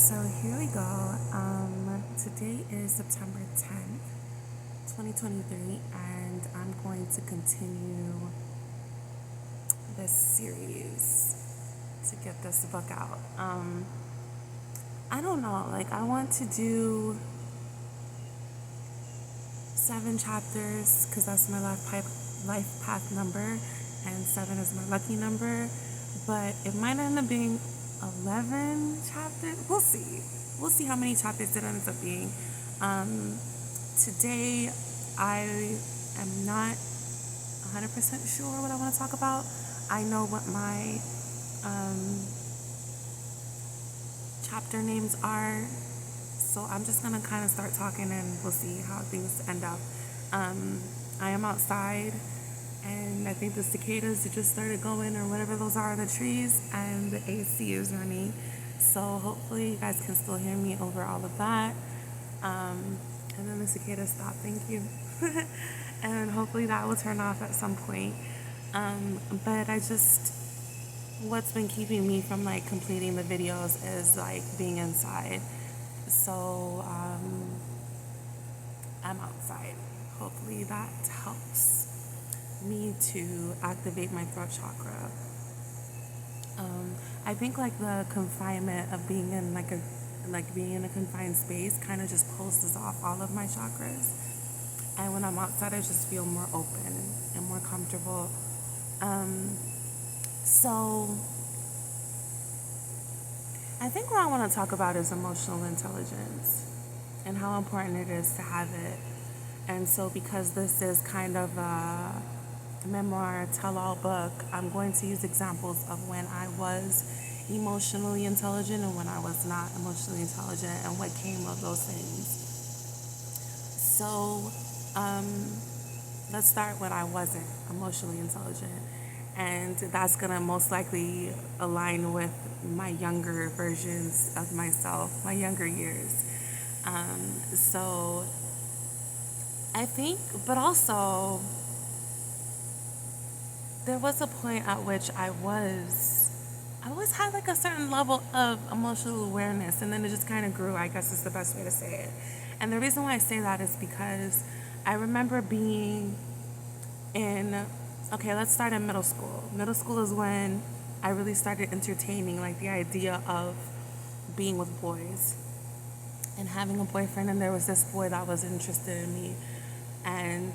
So here we go. Today is September 10th, 2023, and I'm going to continue this series to get this book out. I don't know, I want to do 7 chapters because that's my life path number, and 7 is my lucky number, but it might end up being 11 chapters. We'll see. We'll see how many chapters it ends up being. Today, I am not 100% sure what I want to talk about. I know what my chapter names are, so I'm just going to kind of start talking and we'll see how things end up. I am outside, and I think the cicadas just started going, or whatever those are in the trees, and the AC is running. So hopefully you guys can still hear me over all of that. And then the cicadas stop, thank you. And hopefully that will turn off at some point. But what's been keeping me from completing the videos is being inside. So I'm outside. Hopefully that helps me to activate my throat chakra. I think the confinement of being in being in a confined space kind of just closes off all of my chakras. And when I'm outside, I just feel more open and more comfortable. So I think what I want to talk about is emotional intelligence and how important it is to have it. And so because this is kind of a memoir tell-all book, I'm going to use examples of when I was emotionally intelligent and when I was not emotionally intelligent, and what came of those things. So let's start when I wasn't emotionally intelligent, and that's gonna most likely align with my younger versions of myself, my younger years. So I think, but also there was a point at which I always had a certain level of emotional awareness, and then it just kind of grew, I guess is the best way to say it. And the reason why I say that is because I remember being okay, let's start in middle school. Middle school is when I really started entertaining the idea of being with boys and having a boyfriend, and there was this boy that was interested in me, and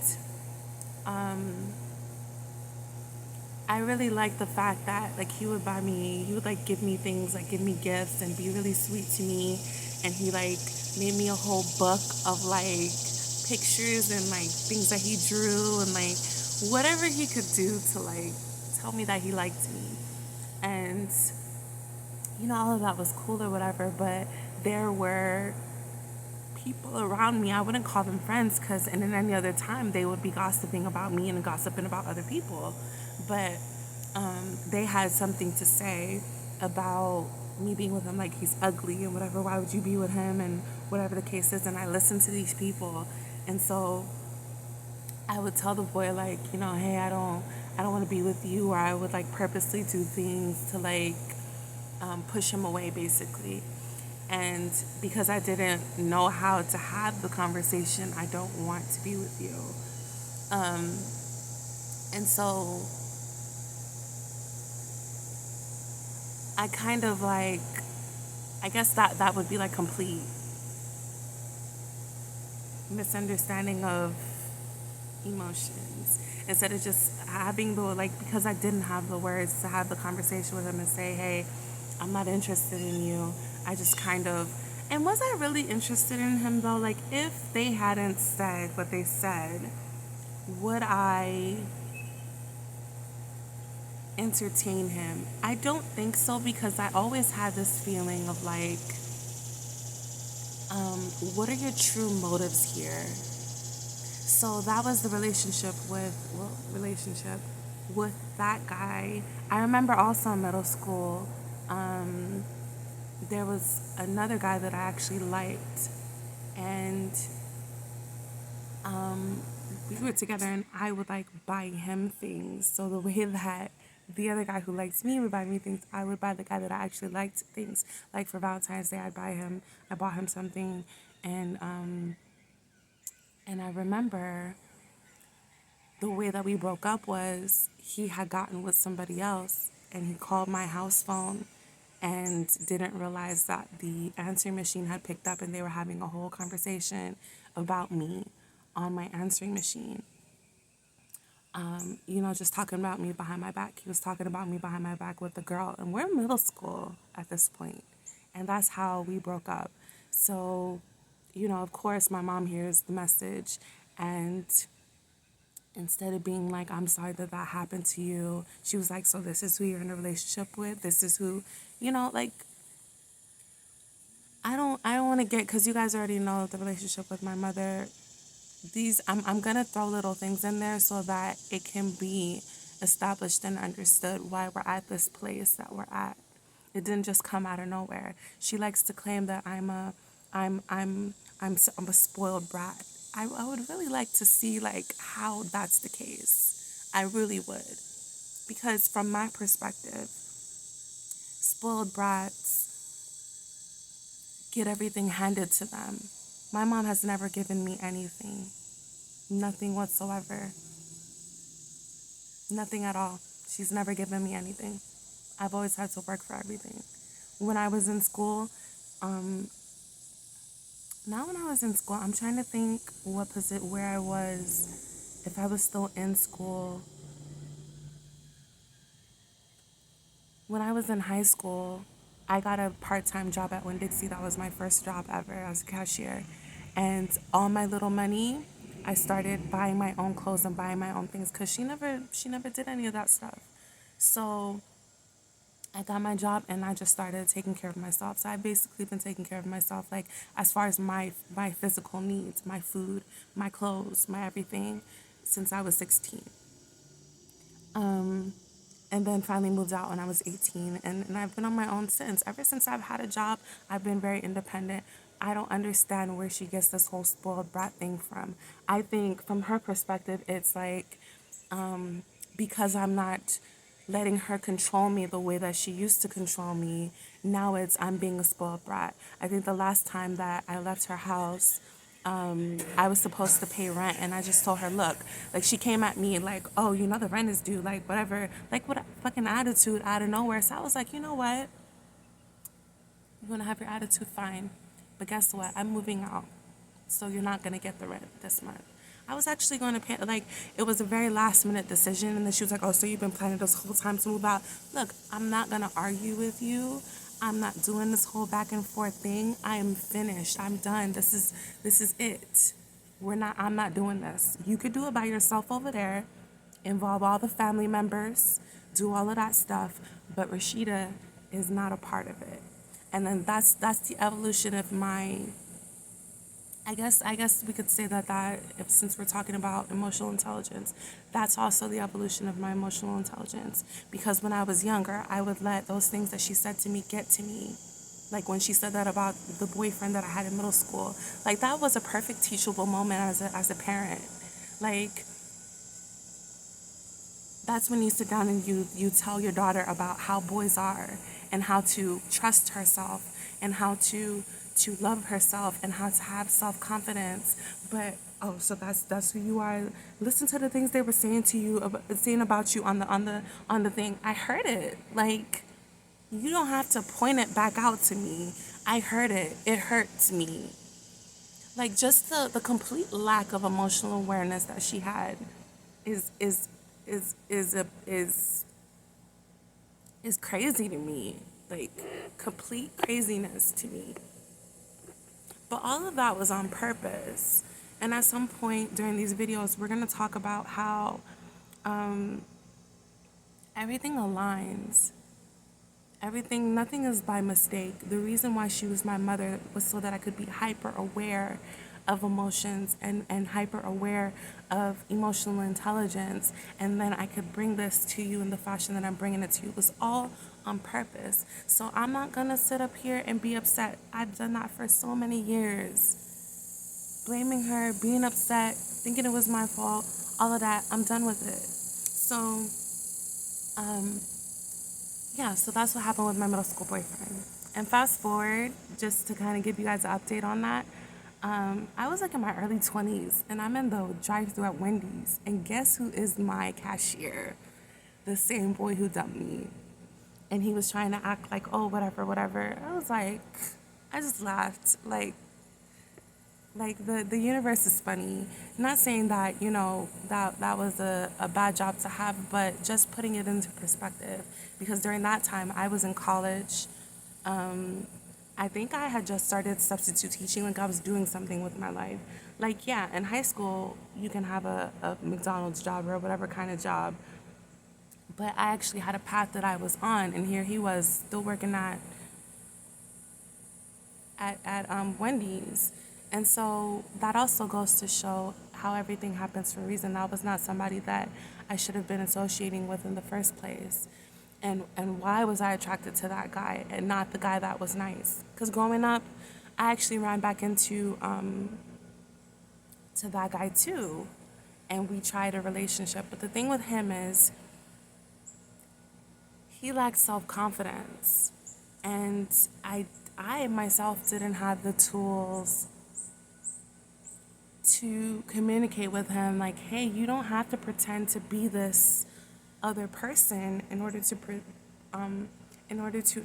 I really liked the fact that he would give me things, give me gifts and be really sweet to me, and he made me a whole book of pictures and things that he drew, and whatever he could do to tell me that he liked me. And all of that was cool or whatever, but there were people around me, I wouldn't call them friends, because in any other time they would be gossiping about me and gossiping about other people, but they had something to say about me being with him, he's ugly and whatever, why would you be with him, and whatever the case is. And I listened to these people, and so I would tell the boy hey, I don't want to be with you, or I would purposely do things to push him away, basically. And because I didn't know how to have the conversation, I don't want to be with you. And so I kind of I guess that would be complete misunderstanding of emotions. Instead of just having because I didn't have the words to have the conversation with him and say, hey, I'm not interested in you. I just and was I really interested in him though? If they hadn't said what they said, would I entertain him? I don't think so, because I always had this feeling of what are your true motives here? So that was the relationship with that guy. I remember also in middle school, there was another guy that I actually liked, and we were together, and I would buy him things. So the way that the other guy who likes me would buy me things, I would buy the guy that I actually liked things. Like for Valentine's Day, I bought him something, and I remember the way that we broke up was he had gotten with somebody else, and he called my house phone and didn't realize that the answering machine had picked up and they were having a whole conversation about me on my answering machine. Just talking about me behind my back. He was talking about me behind my back with the girl, and we're in middle school at this point, and that's how we broke up. So, of course, my mom hears the message, and instead of being like, I'm sorry that that happened to you, she was like, so this is who you're in a relationship with? This is who, like, I don't want to get, because you guys already know the relationship with my mother. I'm gonna throw little things in there so that it can be established and understood why we're at this place that we're at. It didn't just come out of nowhere. She likes to claim that I'm a spoiled brat. I would really like to see like how that's the case. I really would, because from my perspective, spoiled brats get everything handed to them. My mom has never given me anything. Nothing whatsoever. Nothing at all. She's never given me anything. I've always had to work for everything. When I was in school, not when I was in school, I'm trying to think where I was, if I was still in school. When I was in high school, I got a part-time job at Winn-Dixie. That was my first job ever as a cashier. And all my little money, I started buying my own clothes and buying my own things, because she never did any of that stuff. So I got my job and I just started taking care of myself. So I've basically been taking care of myself, like as far as my physical needs, my food, my clothes, my everything, since I was 16. And then finally moved out when I was 18. And I've been on my own since. Ever since I've had a job, I've been very independent. I don't understand where she gets this whole spoiled brat thing from. I think from her perspective, it's like, because I'm not letting her control me the way that she used to control me, now I'm being a spoiled brat. I think the last time that I left her house, I was supposed to pay rent, and I just told her, look, like, she came at me like, oh, the rent is due, like, whatever, like, what a fucking attitude out of nowhere. So I was like, you know what? You want to have your attitude, fine. But guess what? I'm moving out. So you're not going to get the rent this month. I was actually going to pay, like, it was a very last minute decision. And then she was like, oh, so you've been planning this whole time to move out. Look, I'm not going to argue with you. I'm not doing this whole back and forth thing. I am finished. I'm done. This is it. I'm not doing this. You could do it by yourself over there. Involve all the family members. Do all of that stuff. But Rashida is not a part of it. And then that's the evolution of my, I guess we could say that if, since we're talking about emotional intelligence, that's also the evolution of my emotional intelligence. Because when I was younger, I would let those things that she said to me get to me. Like when she said that about the boyfriend that I had in middle school, like that was a perfect teachable moment as a parent. Like, that's when you sit down and you tell your daughter about how boys are, and how to trust herself, and how to love herself, and how to have self-confidence. But so that's who you are. Listen to the things they were saying to you, saying about you on the thing. I heard it. Like, you don't have to point it back out to me. I heard it. It hurts me. Like, just the complete lack of emotional awareness that she had is crazy to me. Like, complete craziness to me. But all of that was on purpose. And at some point during these videos, we're going to talk about how everything aligns. Nothing is by mistake. The reason why she was my mother was so that I could be hyper aware of emotions, and hyper aware of emotional intelligence. And then I could bring this to you in the fashion that I'm bringing it to you. It was all on purpose. So I'm not going to sit up here and be upset. I've done that for so many years. Blaming her, being upset, thinking it was my fault, all of that, I'm done with it. So Um, yeah, so that's what happened with my middle school boyfriend. And fast forward, just to kind of give you guys an update on that, I was like in my early 20s and I'm in the drive thru at Wendy's. And guess who is my cashier? The same boy who dumped me. And he was trying to act like, oh, whatever, whatever. I was like, I just laughed. Like the universe is funny. Not saying that, that was a bad job to have, but just putting it into perspective. Because during that time, I was in college. I think I had just started substitute teaching, like I was doing something with my life. Like, yeah, in high school, you can have a McDonald's job or whatever kind of job. But I actually had a path that I was on, and here he was still working at Wendy's. And so that also goes to show how everything happens for a reason. That was not somebody that I should have been associating with in the first place. And why was I attracted to that guy and not the guy that was nice? Because growing up, I actually ran back into to that guy too, and we tried a relationship. But the thing with him is he lacked self-confidence, and I myself didn't have the tools to communicate with him like, hey, you don't have to pretend to be this other person in order to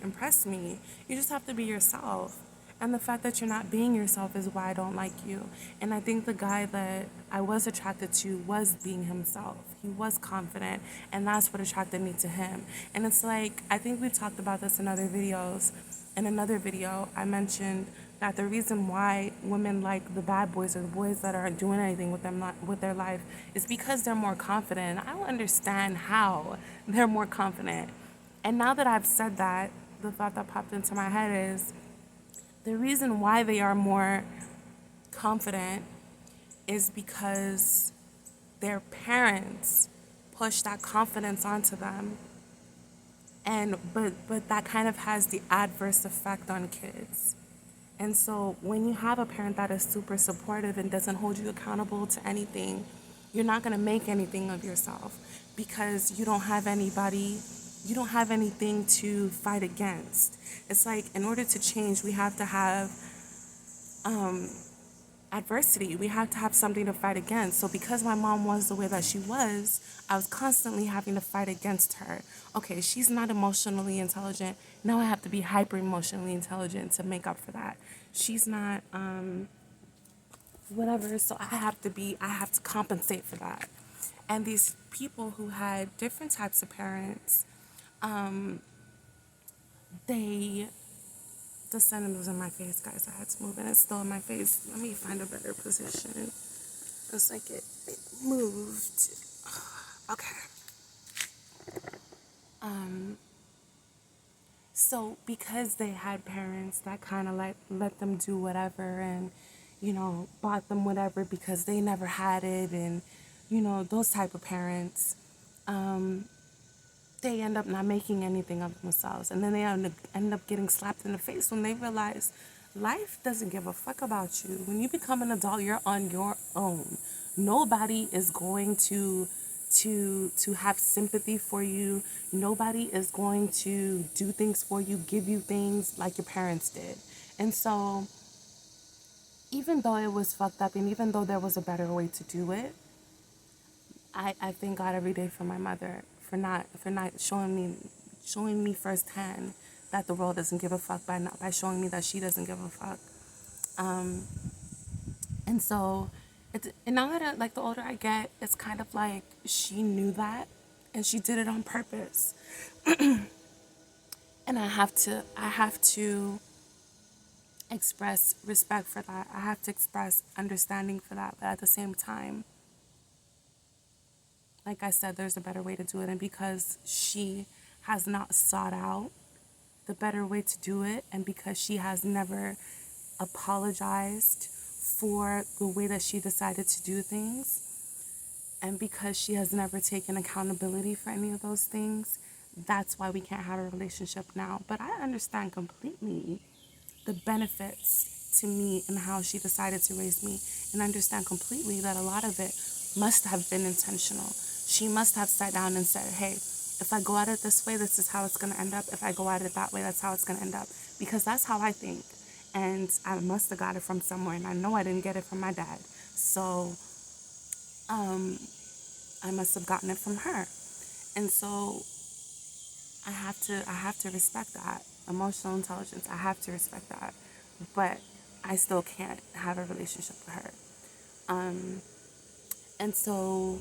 impress me. You just have to be yourself. And the fact that you're not being yourself is why I don't like you. And I think the guy that I was attracted to was being himself. He was confident, and that's what attracted me to him. And it's like, I think we talked about this in other videos. In another video, I mentioned that the reason why women like the bad boys or the boys that aren't doing anything with their life is because they're more confident. I don't understand how they're more confident. And now that I've said that, the thought that popped into my head is the reason why they are more confident is because their parents push that confidence onto them. And but that kind of has the adverse effect on kids. And so when you have a parent that is super supportive and doesn't hold you accountable to anything, you're not going to make anything of yourself because you don't have anybody, you don't have anything to fight against. It's like in order to change, we have to have adversity. We have to have something to fight against. So because my mom was the way that she was, I was constantly having to fight against her. Okay, she's not emotionally intelligent. Now I have to be hyper emotionally intelligent to make up for that. She's not whatever, so I have to compensate for that. And these people who had different types of parents, they the sun was in my face, guys. I had to move and it's still in my face. Let me find a better position. It's like it moved. Okay. So because they had parents that kind of like let them do whatever and, bought them whatever because they never had it and, those type of parents, they end up not making anything of themselves. And then they end up getting slapped in the face when they realize life doesn't give a fuck about you. When you become an adult, you're on your own. Nobody is going to have sympathy for you. Nobody is going to do things for you, give you things like your parents did. And so even though it was fucked up and even though there was a better way to do it, I thank God every day for my mother for not showing me firsthand that the world doesn't give a fuck by showing me that she doesn't give a fuck. And so and now that like the older I get, it's kind of like she knew that and she did it on purpose. And I have to express respect for that. I have to express understanding for that. But at the same time, like I said, there's a better way to do it. And because she has not sought out the better way to do it, and because she has never apologized for the way that she decided to do things, and because she has never taken accountability for any of those things, that's why we can't have a relationship now. But I understand completely the benefits to me and how she decided to raise me, and understand completely that a lot of it must have been intentional. She must have sat down and said, hey, if I go at it this way, this is how it's going to end up. If I go at it that way, that's how it's going to end up. Because that's how I think. And I must have got it from somewhere. And I know I didn't get it from my dad. So I must have gotten it from her. And so I have to respect that. Emotional intelligence, I have to respect that. But I still can't have a relationship with her. And so,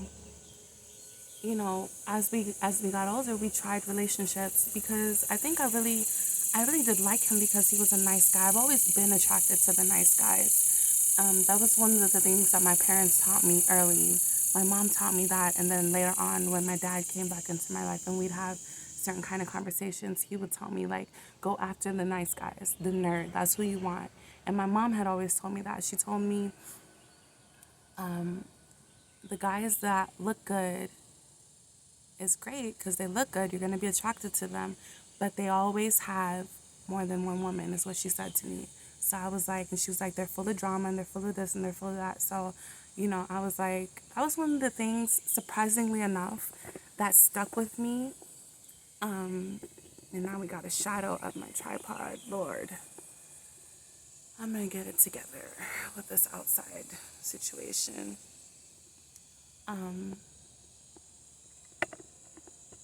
as we got older, we tried relationships because I really did like him because he was a nice guy. I've always been attracted to the nice guys. That was one of the things that my parents taught me early. My mom taught me that, and then later on, when my dad came back into my life and we'd have certain kind of conversations, he would tell me, like, go after the nice guys, the nerd, that's who you want. And my mom had always told me that. She told me the guys that look good is great because they look good. You're going to be attracted to them. But they always have more than one woman, is what she said to me. So I was like, and she was like, they're full of drama and they're full of this and they're full of that. So, I was like, that was one of the things, surprisingly enough, that stuck with me. And now we got a shadow of my tripod. Lord, I'm going to get it together with this outside situation.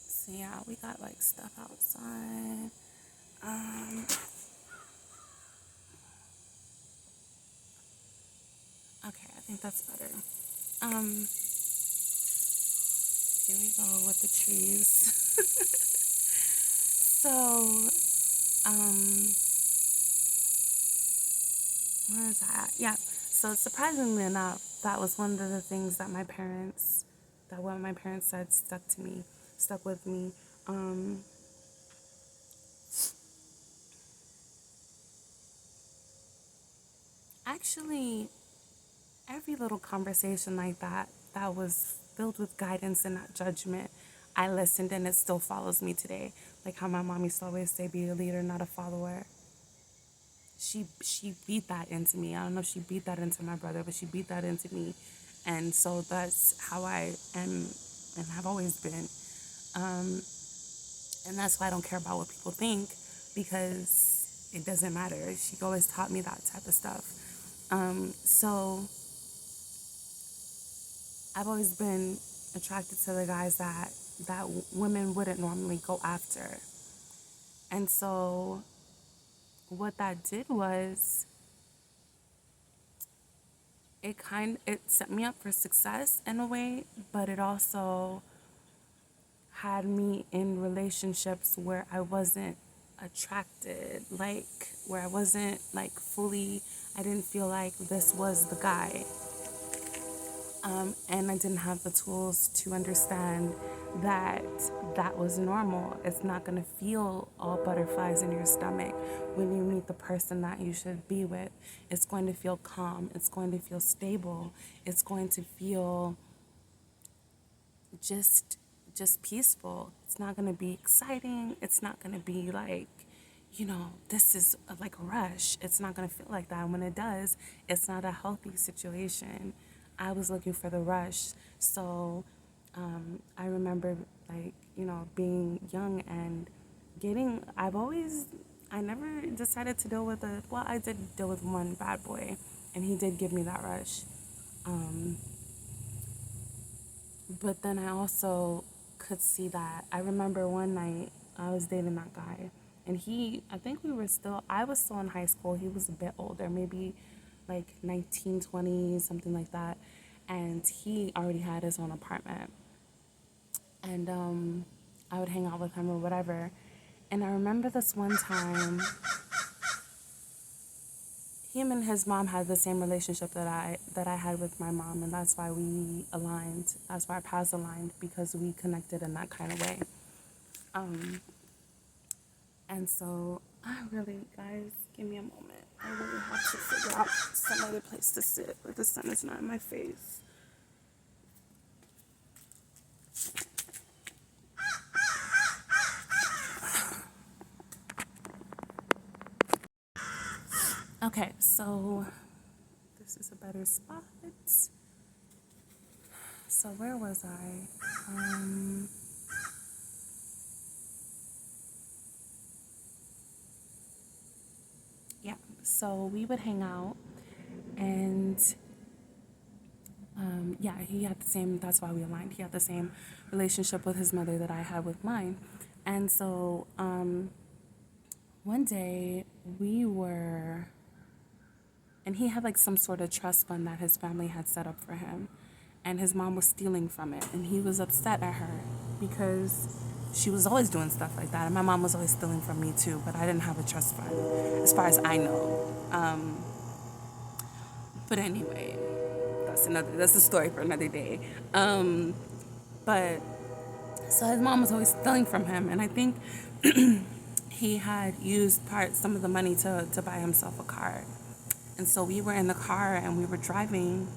So yeah, we got like stuff outside. Okay, I think that's better. Here we go with the trees. So, where is that? Yeah. So surprisingly enough, that was one of the things that what my parents said stuck with me. Actually, every little conversation like that was filled with guidance and not judgment, I listened, and it still follows me today. Like how my mom used to always say, be a leader, not a follower. She beat that into me. I don't know if she beat that into my brother, but she beat that into me. And so that's how I am and have always been. And that's why I don't care about what people think, because it doesn't matter. She always taught me that type of stuff. So I've always been attracted to the guys that women wouldn't normally go after. And so what that did was it set me up for success in a way, but it also had me in relationships where I wasn't attracted, like where I wasn't like fully, I didn't feel like this was the guy. And I didn't have the tools to understand that that was normal. It's not going to feel all butterflies in your stomach when you meet the person that you should be with. It's going to feel calm. It's going to feel stable. It's going to feel just peaceful. It's not going to be exciting. It's not going to be like, this is like a rush. It's not going to feel like that. When it does, it's not a healthy situation. I was looking for the rush. So I remember, like, being young and I never decided to deal with I did deal with one bad boy, and he did give me that rush. But then I also could see that. I remember one night I was dating that guy, and I was still in high school. He was a bit older, maybe like 19, 20, something like that. And he already had his own apartment. And I would hang out with him or whatever. And I remember this one time, him and his mom had the same relationship that I had with my mom, and that's why we aligned. That's why our paths aligned, because we connected in that kind of way. And so guys, give me a moment. I really have to figure out some other place to sit where the sun is not in my face. Okay, so this is a better spot. So where was I? so we would hang out, and yeah, he had the same, that's why we aligned. He had the same relationship with his mother that I had with mine. And so one day we were, and he had like some sort of trust fund that his family had set up for him. And his mom was stealing from it. And he was upset at her because she was always doing stuff like that. And my mom was always stealing from me too, but I didn't have a trust fund, as far as I know. But anyway, that's a story for another day. But so his mom was always stealing from him, and I think he had used some of the money to buy himself a car. And so we were in the car and we were driving.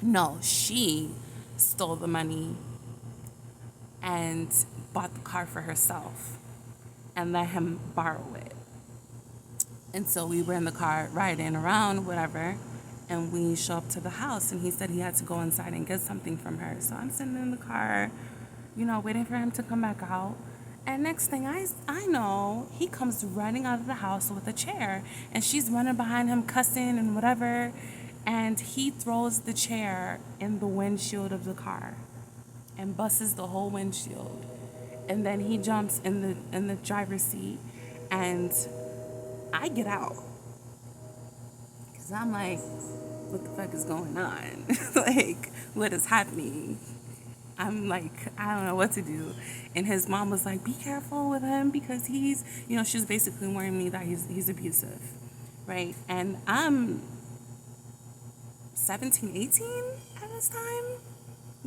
No, she stole the money and bought the car for herself and let him borrow it. And so we were in the car riding around, whatever, and we show up to the house, and he said he had to go inside and get something from her. So I'm sitting in the car, waiting for him to come back out. And next thing I know, he comes running out of the house with a chair, and she's running behind him, cussing and whatever. And he throws the chair in the windshield of the car and busts the whole windshield. And then he jumps in the driver's seat, and I get out. Because I'm like, what the fuck is going on? Like, what is happening? I'm like, I don't know what to do. And his mom was like, be careful with him because he's, she was basically warning me that he's abusive, right? And I'm 17, 18 at this time,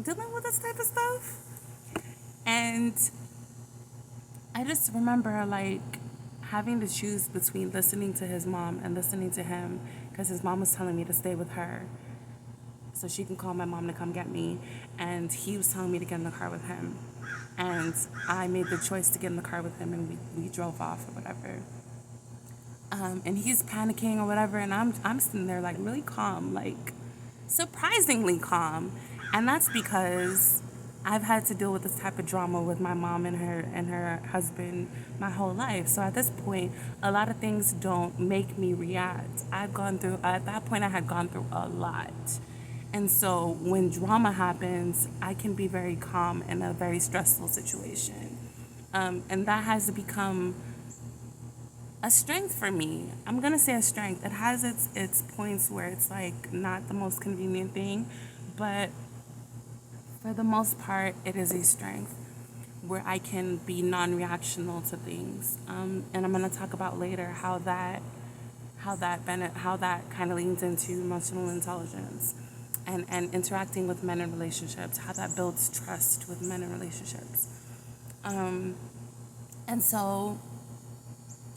dealing with this type of stuff. And I just remember, like, having to choose between listening to his mom and listening to him, because his mom was telling me to stay with her so she can call my mom to come get me, and he was telling me to get in the car with him. And I made the choice to get in the car with him, and we drove off or whatever. And he's panicking or whatever, and I'm sitting there like really calm, like surprisingly calm. And that's because I've had to deal with this type of drama with my mom and her husband my whole life. So at this point, a lot of things don't make me react. At that point, I had gone through a lot. And so when drama happens, I can be very calm in a very stressful situation. And that has become a strength for me. I'm going to say a strength. It has its points where it's like not the most convenient thing, but for the most part, it is a strength where I can be non-reactional to things. And I'm going to talk about later how that kind of leans into emotional intelligence and interacting with men in relationships, how that builds trust with men in relationships. And so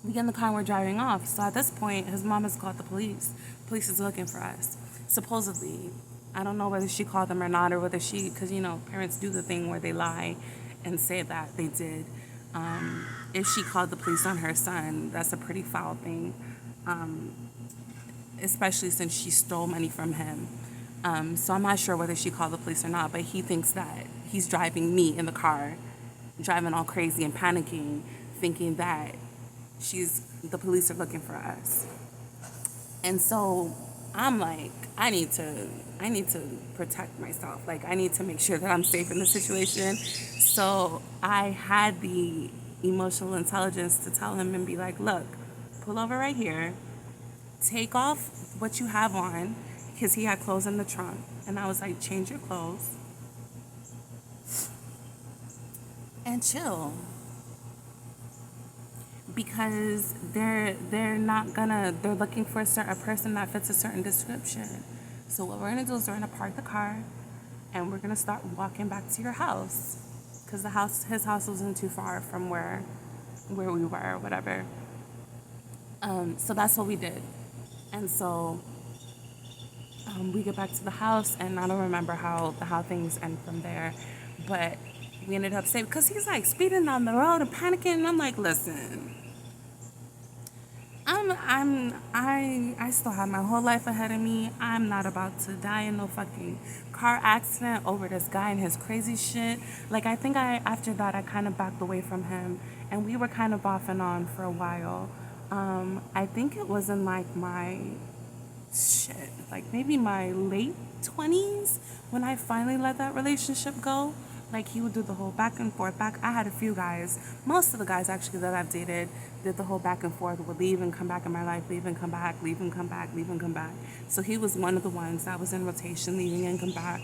we get in the car and we're driving off. So at this point, his mom has called the police. Police is looking for us, supposedly. I don't know whether she called them or not, or whether because parents do the thing where they lie and say that they did. If she called the police on her son, that's a pretty foul thing, especially since she stole money from him. So I'm not sure whether she called the police or not, but he thinks that he's driving me in the car, driving all crazy and panicking, thinking that the police are looking for us. And so I'm like, I need to protect myself. Like, I need to make sure that I'm safe in the situation. So I had the emotional intelligence to tell him and be like, look, pull over right here, take off what you have on, because he had clothes in the trunk. And I was like, change your clothes and chill. Because they're looking for a person that fits a certain description. So what we're gonna do is we're gonna park the car and we're gonna start walking back to your house. Because his house wasn't too far from where we were or whatever. So that's what we did. And so we get back to the house, and I don't remember how things end from there, but we ended up safe because he's like speeding down the road and panicking, and I'm like, listen, I still have my whole life ahead of me. I'm not about to die in no fucking car accident over this guy and his crazy shit. Like, I think after that I kind of backed away from him, and we were kind of off and on for a while. I think it was in like my shit, like maybe my late 20s when I finally let that relationship go. Like he would do the whole back and forth. Back, I had a few guys. Most of the guys actually that I've dated did the whole back and forth. Would leave and come back in my life, leave and come back, leave and come back, leave and come back. So he was one of the ones that was in rotation, leaving and come back.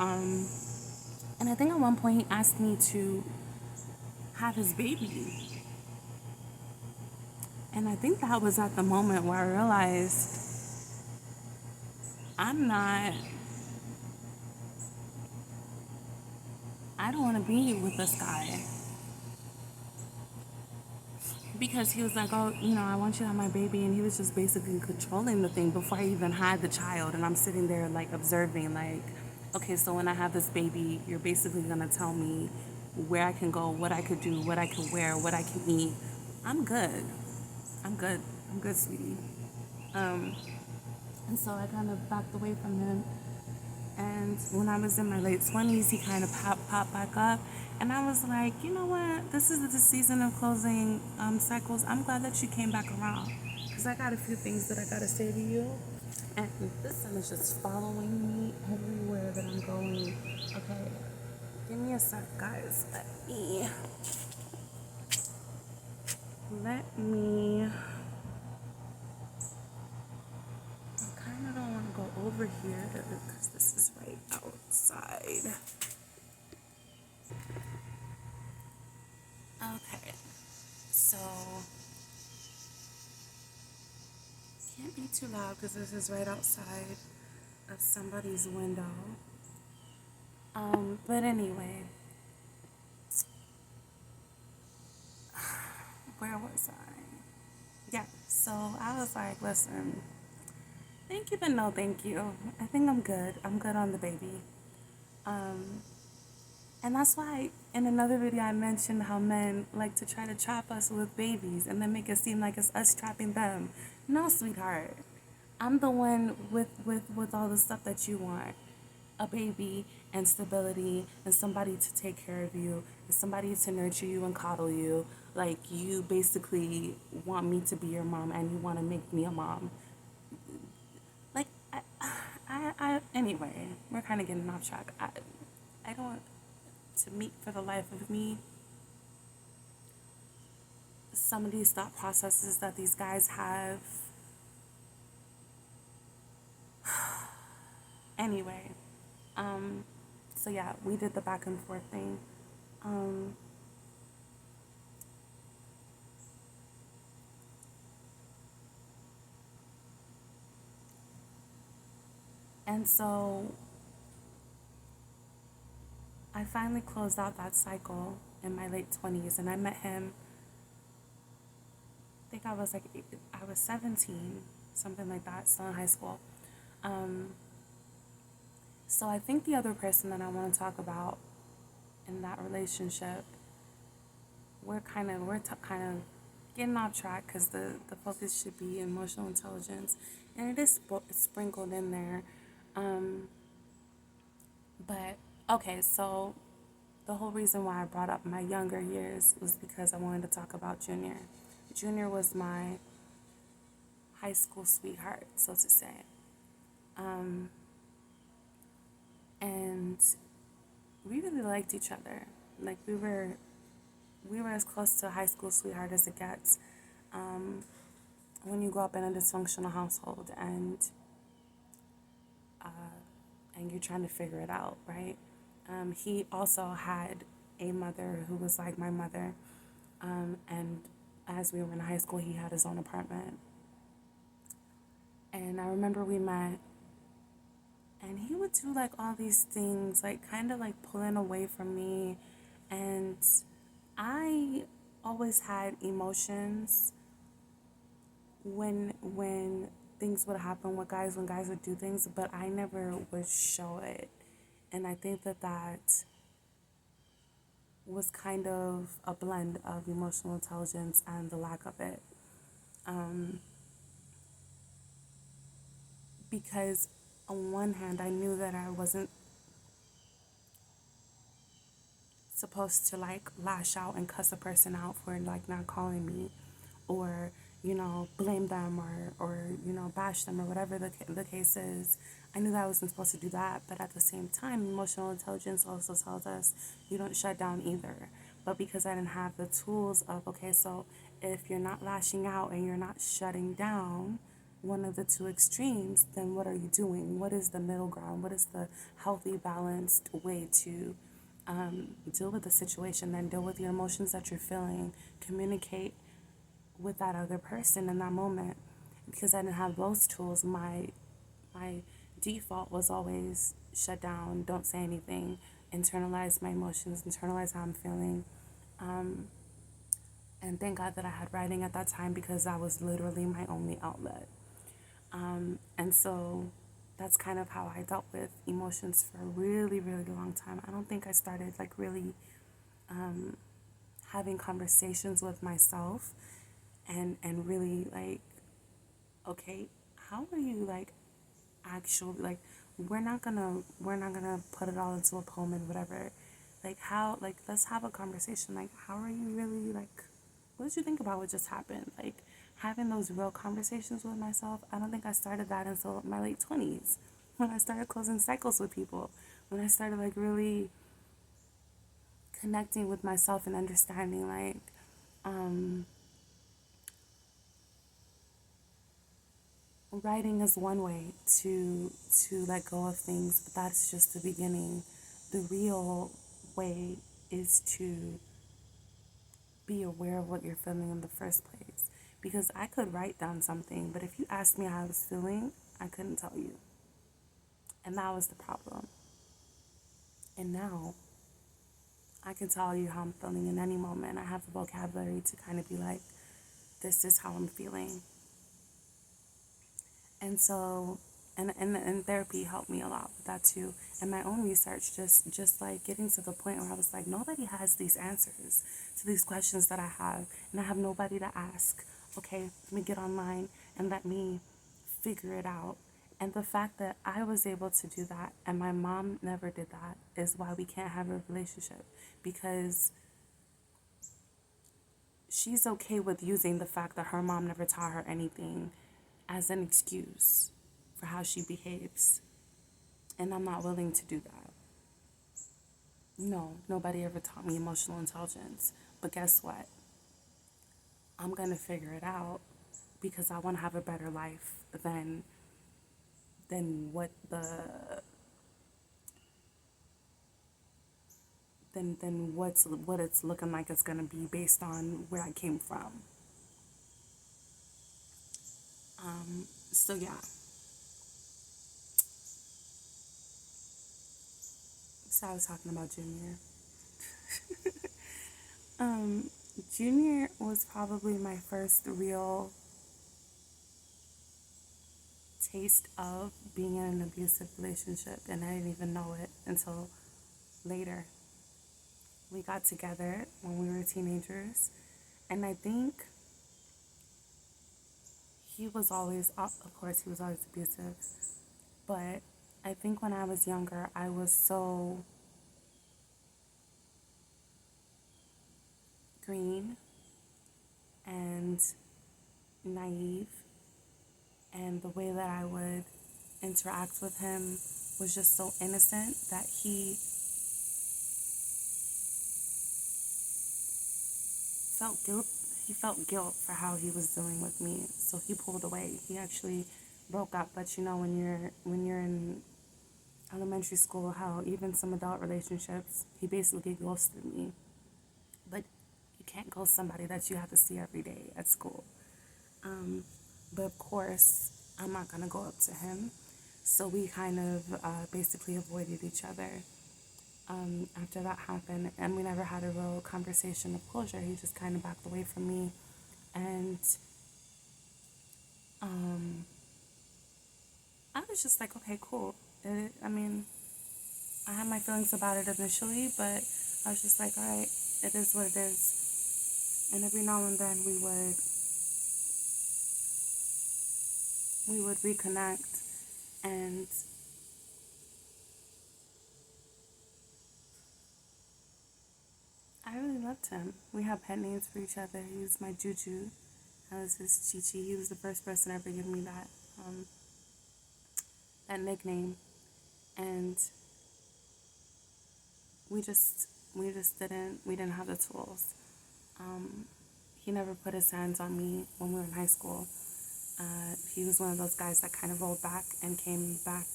And I think at one point he asked me to have his baby. And I think that was at the moment where I realized I'm not, I don't want to be with this guy. Because he was like, oh, I want you to have my baby. And he was just basically controlling the thing before I even had the child. And I'm sitting there like observing, like, okay, so when I have this baby, you're basically going to tell me where I can go, what I could do, what I can wear, what I can eat. I'm good. I'm good. I'm good, sweetie. And so I kind of backed away from him. And when I was in my late 20s, he kind of popped back up. And I was like, you know what? This is the season of closing cycles. I'm glad that you came back around. Because I got a few things that I got to say to you. And this son is just following me everywhere that I'm going. Okay, give me a sec, guys. Let me. I kind of don't want to go over here because this is right outside. Okay, so can't be too loud because this is right outside of somebody's window. But anyway, where was I? Yeah, so I was like, listen, thank you, but no thank you. I think I'm good. I'm good on the baby. And that's why in another video I mentioned how men like to try to trap us with babies and then make it seem like it's us trapping them. No, sweetheart. I'm the one with all the stuff that you want. A baby and stability and somebody to take care of you and somebody to nurture you and coddle you. Like you basically want me to be your mom and you want to make me a mom. Like anyway, we're kind of getting off track. I don't, to meet for the life of me, some of these thought processes that these guys have. Anyway, so yeah, we did the back and forth thing. And so I finally closed out that cycle in my late 20s and I met him. I think I was 17, something like that, still in high school. So I think the other person that I want to talk about in that relationship, we're kind of getting off track because the focus should be emotional intelligence, and it is sprinkled in there. But okay, so the whole reason why I brought up my younger years was because I wanted to talk about Junior. Junior was my high school sweetheart, so to say. And we really liked each other. Like we were as close to a high school sweetheart as it gets. When you grow up in a dysfunctional household and you're trying to figure it out, right? He also had a mother who was like my mother, and as we were in high school, he had his own apartment. And I remember we met, and he would do like all these things, like kind of like pulling away from me, and I always had emotions when things would happen with guys, when guys would do things, but I never would show it. And I think that was kind of a blend of emotional intelligence and the lack of it. Because on one hand, I knew that I wasn't supposed to like lash out and cuss a person out for like not calling me or blame them or bash them or whatever the case is. I knew that I wasn't supposed to do that, but at the same time, emotional intelligence also tells us you don't shut down either. But because I didn't have the tools of, okay, so if you're not lashing out and you're not shutting down, one of the two extremes, then what are you doing? What is the middle ground? What is the healthy, balanced way to deal with the situation? Then deal with your emotions that you're feeling, communicate with that other person in that moment. Because I didn't have those tools, my default was always shut down, don't say anything, internalize my emotions, internalize how I'm feeling. And thank God that I had writing at that time because that was literally my only outlet. And so that's kind of how I dealt with emotions for a really, really long time. I don't think I started like really having conversations with myself and really like, okay, how are you like actually like we're not gonna put it all into a poem and whatever. Like how like let's have a conversation. Like how are you really like what did you think about what just happened? Like having those real conversations with myself, I don't think I started that until my late 20s when I started closing cycles with people. When I started like really connecting with myself and understanding like writing is one way to let go of things, but that's just the beginning. The real way is to be aware of what you're feeling in the first place. Because I could write down something, but if you asked me how I was feeling, I couldn't tell you. And that was the problem. And now I can tell you how I'm feeling in any moment. I have the vocabulary to kind of be like, this is how I'm feeling. And so, and therapy helped me a lot with that too. And my own research, just like getting to the point where I was like, nobody has these answers to these questions that I have, and I have nobody to ask. Okay, let me get online and let me figure it out. And the fact that I was able to do that and my mom never did that is why we can't have a relationship, because she's okay with using the fact that her mom never taught her anything as an excuse for how she behaves. And I'm not willing to do that. No, nobody ever taught me emotional intelligence. But guess what? I'm going to figure it out because I want to have a better life than what the than what it's looking like it's going to be based on where I came from. So yeah. So I was talking about Junior. Junior was probably my first real taste of being in an abusive relationship, and I didn't even know it until later. We got together when we were teenagers, and I think he was always, of course, he was always abusive, but I think when I was younger, I was so green and naive, and the way that I would interact with him was just so innocent that felt guilt he felt guilt for how he was dealing with me, so he pulled away. He actually broke up. But when you're in elementary school, how even some adult relationships, he basically ghosted me. But you can't ghost somebody that you have to see every day at school. But of course, I'm not gonna go up to him, so we kind of basically avoided each other after that happened, and we never had a real conversation of closure. He just kind of backed away from me, and I was just like, okay, cool. I mean, I had my feelings about it initially, but I was just like, all right, it is what it is. And every now and then we would reconnect, and I really loved him. We had pet names for each other. He was my Juju. I was his Chi-Chi. He was the first person to ever give me that nickname. And we just we didn't have the tools. He never put his hands on me when we were in high school. He was one of those guys that kind of rolled back and came back.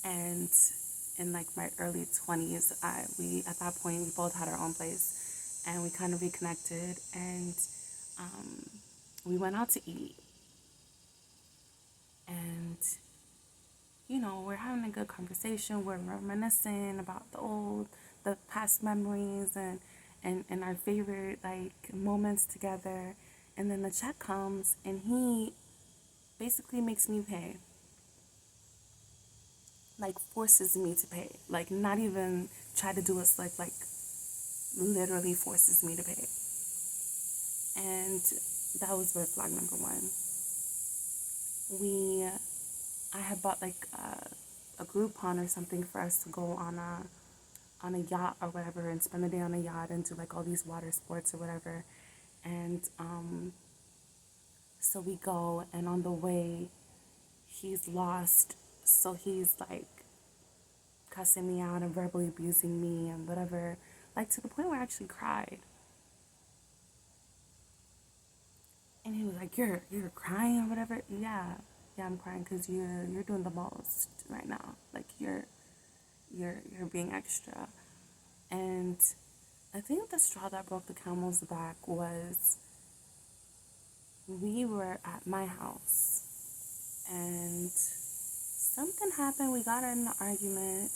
And in like my early 20s, we at that point we both had our own place, and we kind of reconnected, and we went out to eat, and we're having a good conversation. We're reminiscing about the past memories and our favorite like moments together. And then the check comes, and he basically makes me pay. Like forces me to pay. Like not even try to do a slick, like literally forces me to pay. And that was red flag number one. I had bought like a Groupon or something for us to go on a yacht or whatever and spend the day on a yacht and do like all these water sports or whatever. And so we go, and on the way he's lost, so he's like cussing me out and verbally abusing me and whatever, like to the point where I actually cried. And he was like, you're crying or whatever. Yeah, I'm crying because you're doing the most right now. Like you're being extra. And I think the straw that broke the camel's back was we were at my house and something happened. We got in an argument,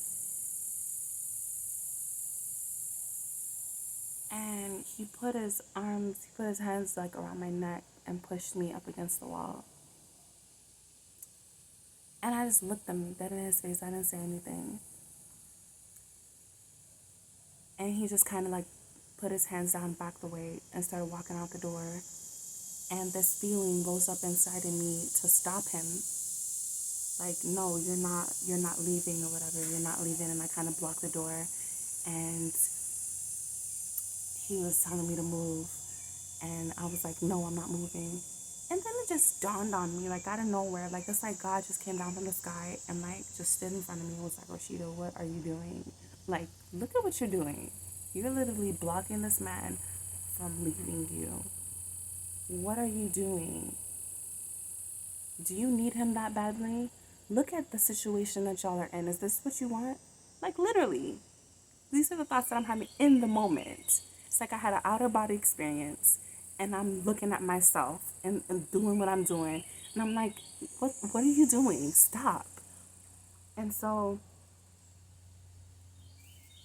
and he put his hands like around my neck and pushed me up against the wall. And I just looked him dead in his face. I didn't say anything. And he just kind of like put his hands down, backed away, and started walking out the door. And this feeling rose up inside of me to stop him. Like, no, you're not leaving or whatever. You're not leaving. And I kind of blocked the door. And he was telling me to move. And I was like, no, I'm not moving. And then it just dawned on me, like out of nowhere, like it's like God just came down from the sky and like just stood in front of me and was like, Rashida, what are you doing? Like, look at what you're doing. You're literally blocking this man from leaving you. What are you doing? Do you need him that badly? Look at the situation that y'all are in. Is this what you want? Like literally. These are the thoughts that I'm having in the moment. It's like I had an outer body experience, and I'm looking at myself and doing what I'm doing. And I'm like, what are you doing? Stop. And so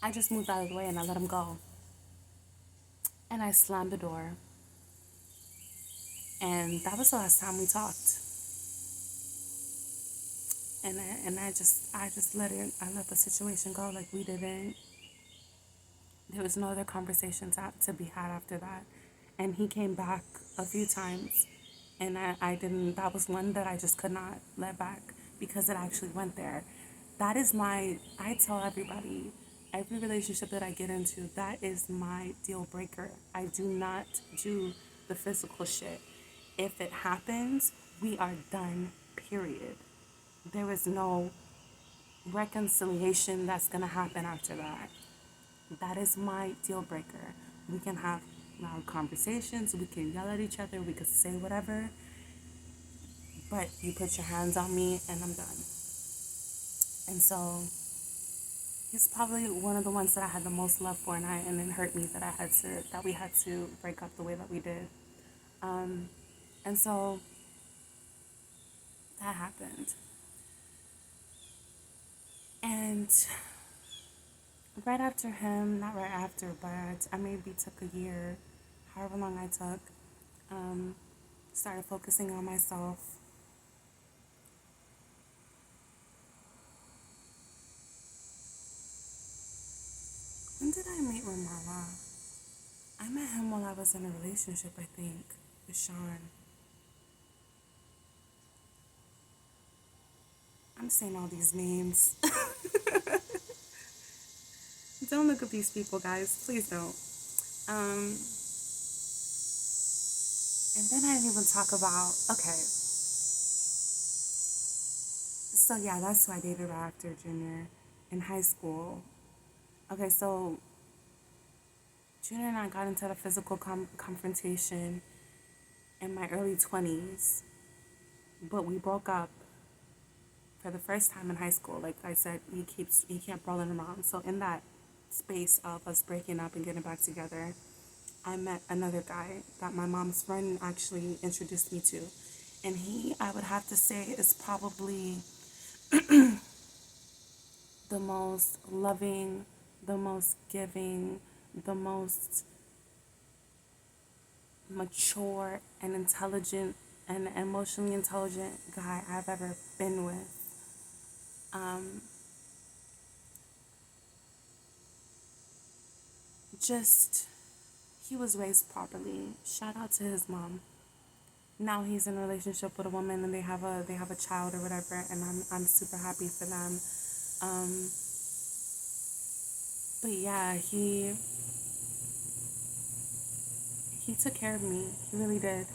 I just moved out of the way and I let him go. And I slammed the door. And that was the last time we talked. And I just let the situation go. Like there was no other conversations to be had after that. And he came back a few times, and I didn't, that was one that I just could not let back because it actually went there. That is I tell everybody, every relationship that I get into, that is my deal breaker. I do not do the physical shit. If it happens, we are done, period. There is no reconciliation that's gonna happen after that. That is my deal breaker. We can have loud conversations, we can yell at each other, we can say whatever, but you put your hands on me and I'm done. And so he's probably one of the ones that I had the most love for, and it hurt me that we had to break up the way that we did. And so that happened. And right after him, not right after, but I maybe took a year, however long I took, started focusing on myself. When did I meet Ramala? I met him while I was in a relationship, I think, with Sean. I'm saying all these names. Don't look at these people, guys. Please don't. And then I didn't even talk about, okay, so yeah, that's who I dated right after junior in high school. Okay, so Junior and I got into a physical confrontation in my early 20s, but we broke up for the first time in high school. Like I said, he kept rolling around. So in that space of us breaking up and getting back together, I met another guy that my mom's friend actually introduced me to. And he, I would have to say, is probably the most loving, the most giving, the most mature and intelligent and emotionally intelligent guy I've ever been with. Just, he was raised properly. Shout out to his mom. Now he's in a relationship with a woman and they have a child or whatever, and I'm super happy for them. Um, but yeah, he took care of me. He really did.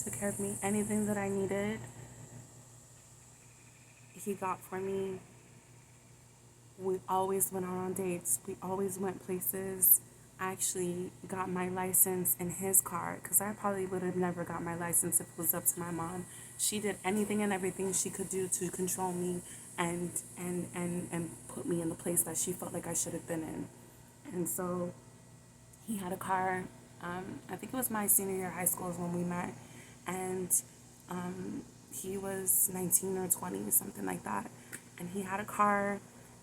Took care of me. Anything that I needed, he got for me. We always went out on dates. We always went places. I actually got my license in his car because I probably would have never got my license if it was up to my mom. She did anything and everything she could do to control me and put me in the place that she felt like I should have been in. And so he had a car. I think it was my senior year of high school is when we met, and he was 19 or 20, something like that. And he had a car,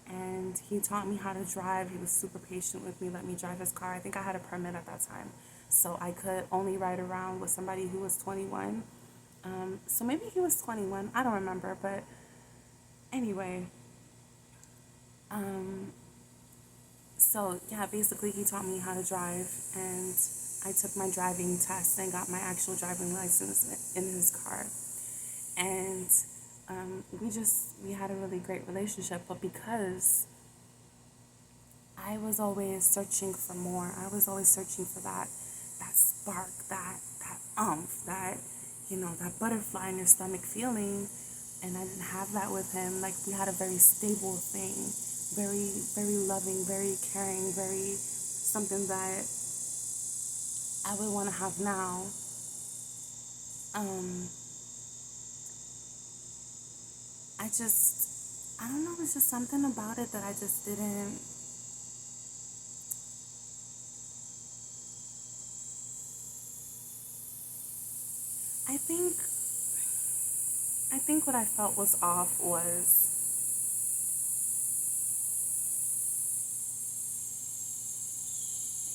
and he taught me how to drive. He was super patient with me, let me drive his car. I think I had a permit at that time, so I could only ride around with somebody who was 21. So maybe he was 21. I don't remember, but anyway. Um, So yeah, basically he taught me how to drive, and I took my driving test and got my actual driving license in his car. And we had a really great relationship. But because I was always searching for more, I was always searching for that spark, that umph, that butterfly in your stomach feeling, and I didn't have that with him. Like, we had a very stable thing, very, very loving, very caring, very something that I would want to have now. Um, I don't know, it's just something about it that I just didn't. I think, I think what I felt was off was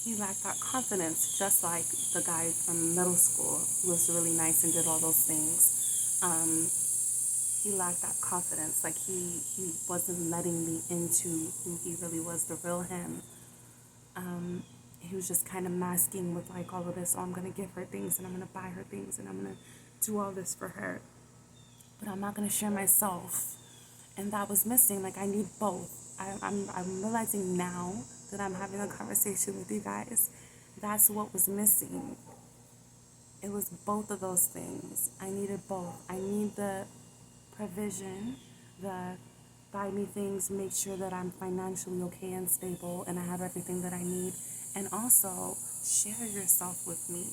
he lacked that confidence, just like the guy from middle school who was really nice and did all those things. He lacked that confidence. Like, he wasn't letting me into who he really was, the real him. He was just kind of masking with like all of this. Oh, I'm gonna give her things and I'm gonna buy her things and I'm gonna do all this for her, but I'm not gonna share myself. And that was missing. Like, I need both. I'm realizing now that I'm having a conversation with you guys. That's what was missing. It was both of those things. I needed both. I need the provision, the buy me things, make sure that I'm financially okay and stable and I have everything that I need. And also, share yourself with me.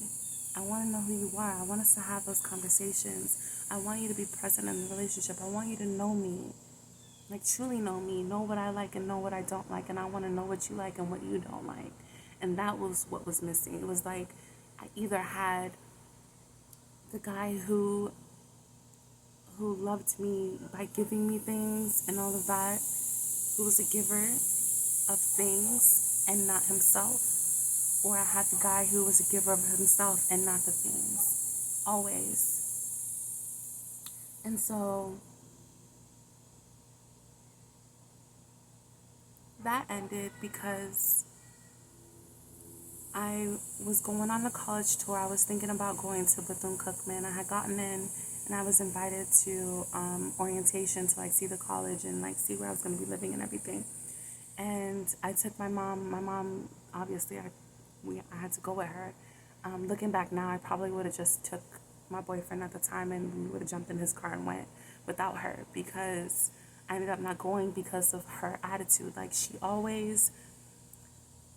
I want to know who you are. I want us to have those conversations. I want you to be present in the relationship. I want you to know me. Like, truly know me, know what I like and know what I don't like, and I want to know what you like and what you don't like. And that was what was missing. It was like I either had the guy who loved me by giving me things and all of that, who was a giver of things and not himself, or I had the guy who was a giver of himself and not the things, always. And so that ended because I was going on a college tour. I was thinking about going to Bethune-Cookman. I had gotten in and I was invited to orientation to like see the college and like see where I was going to be living and everything. And I took my mom. My mom, obviously, I had to go with her. Looking back now, I probably would have just took my boyfriend at the time and we would have jumped in his car and went without her, because I ended up not going because of her attitude. Like, she always,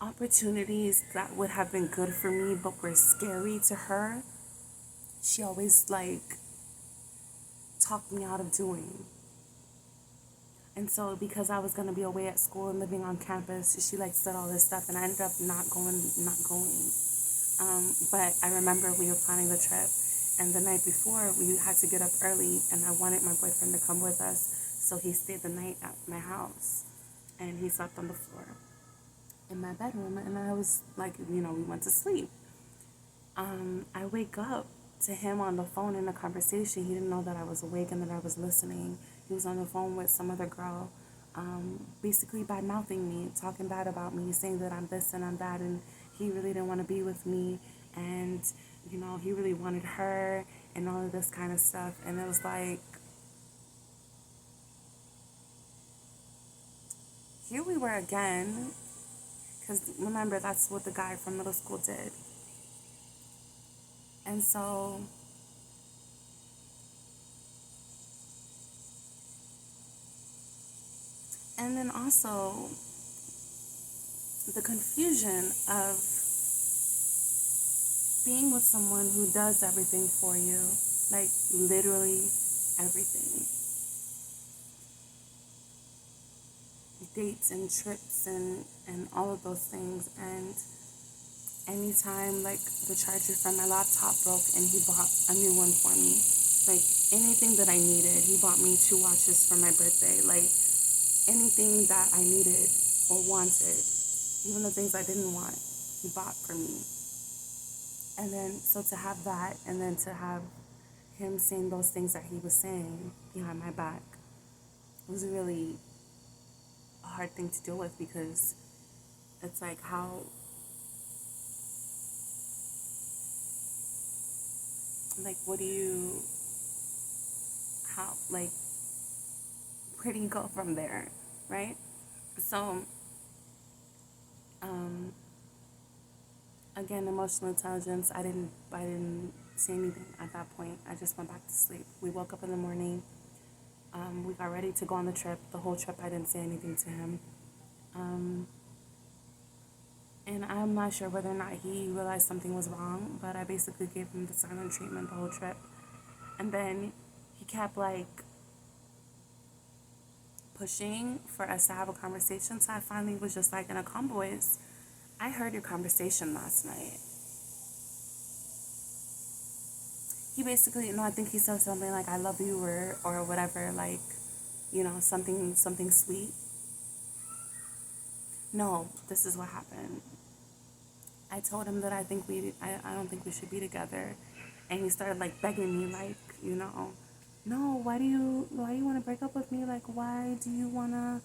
opportunities that would have been good for me but were scary to her, she always like talked me out of doing. And so because I was gonna be away at school and living on campus, she like said all this stuff, and I ended up not going. But I remember we were planning the trip, and the night before we had to get up early, and I wanted my boyfriend to come with us, so he stayed the night at my house, and he slept on the floor in my bedroom, and I was like, we went to sleep. I wake up to him on the phone in a conversation. He didn't know that I was awake and that I was listening. He was on the phone with some other girl, basically bad mouthing me, talking bad about me, saying that I'm this and I'm that, and he really didn't want to be with me, and he really wanted her and all of this kind of stuff. And it was like, here we were again, because remember, that's what the guy from middle school did. And so and then also the confusion of being with someone who does everything for you, like literally everything. Dates and trips and all of those things. And anytime like the charger from my laptop broke and he bought a new one for me, like anything that I needed, he bought me 2 watches for my birthday. Like anything that I needed or wanted, even the things I didn't want, he bought for me. And then, so to have that, and then to have him saying those things that he was saying behind my back was really a hard thing to deal with, because it's like, what do you, like, where do you go from there, right? So, um, again, emotional intelligence, I didn't say anything at that point. I just went back to sleep. We woke up in the morning. We got ready to go on the trip. The whole trip, I didn't say anything to him. And I'm not sure whether or not he realized something was wrong, but I basically gave him the silent treatment the whole trip. And then he kept like pushing for us to have a conversation. So I finally was just like, in a calm voice, I heard your conversation last night. He basically, I think he said something like, I love you, or whatever, like, something sweet. No, this is what happened. I told him that I don't think we should be together. And he started like begging me, like, no, why do you want to break up with me? Like, why do you want to,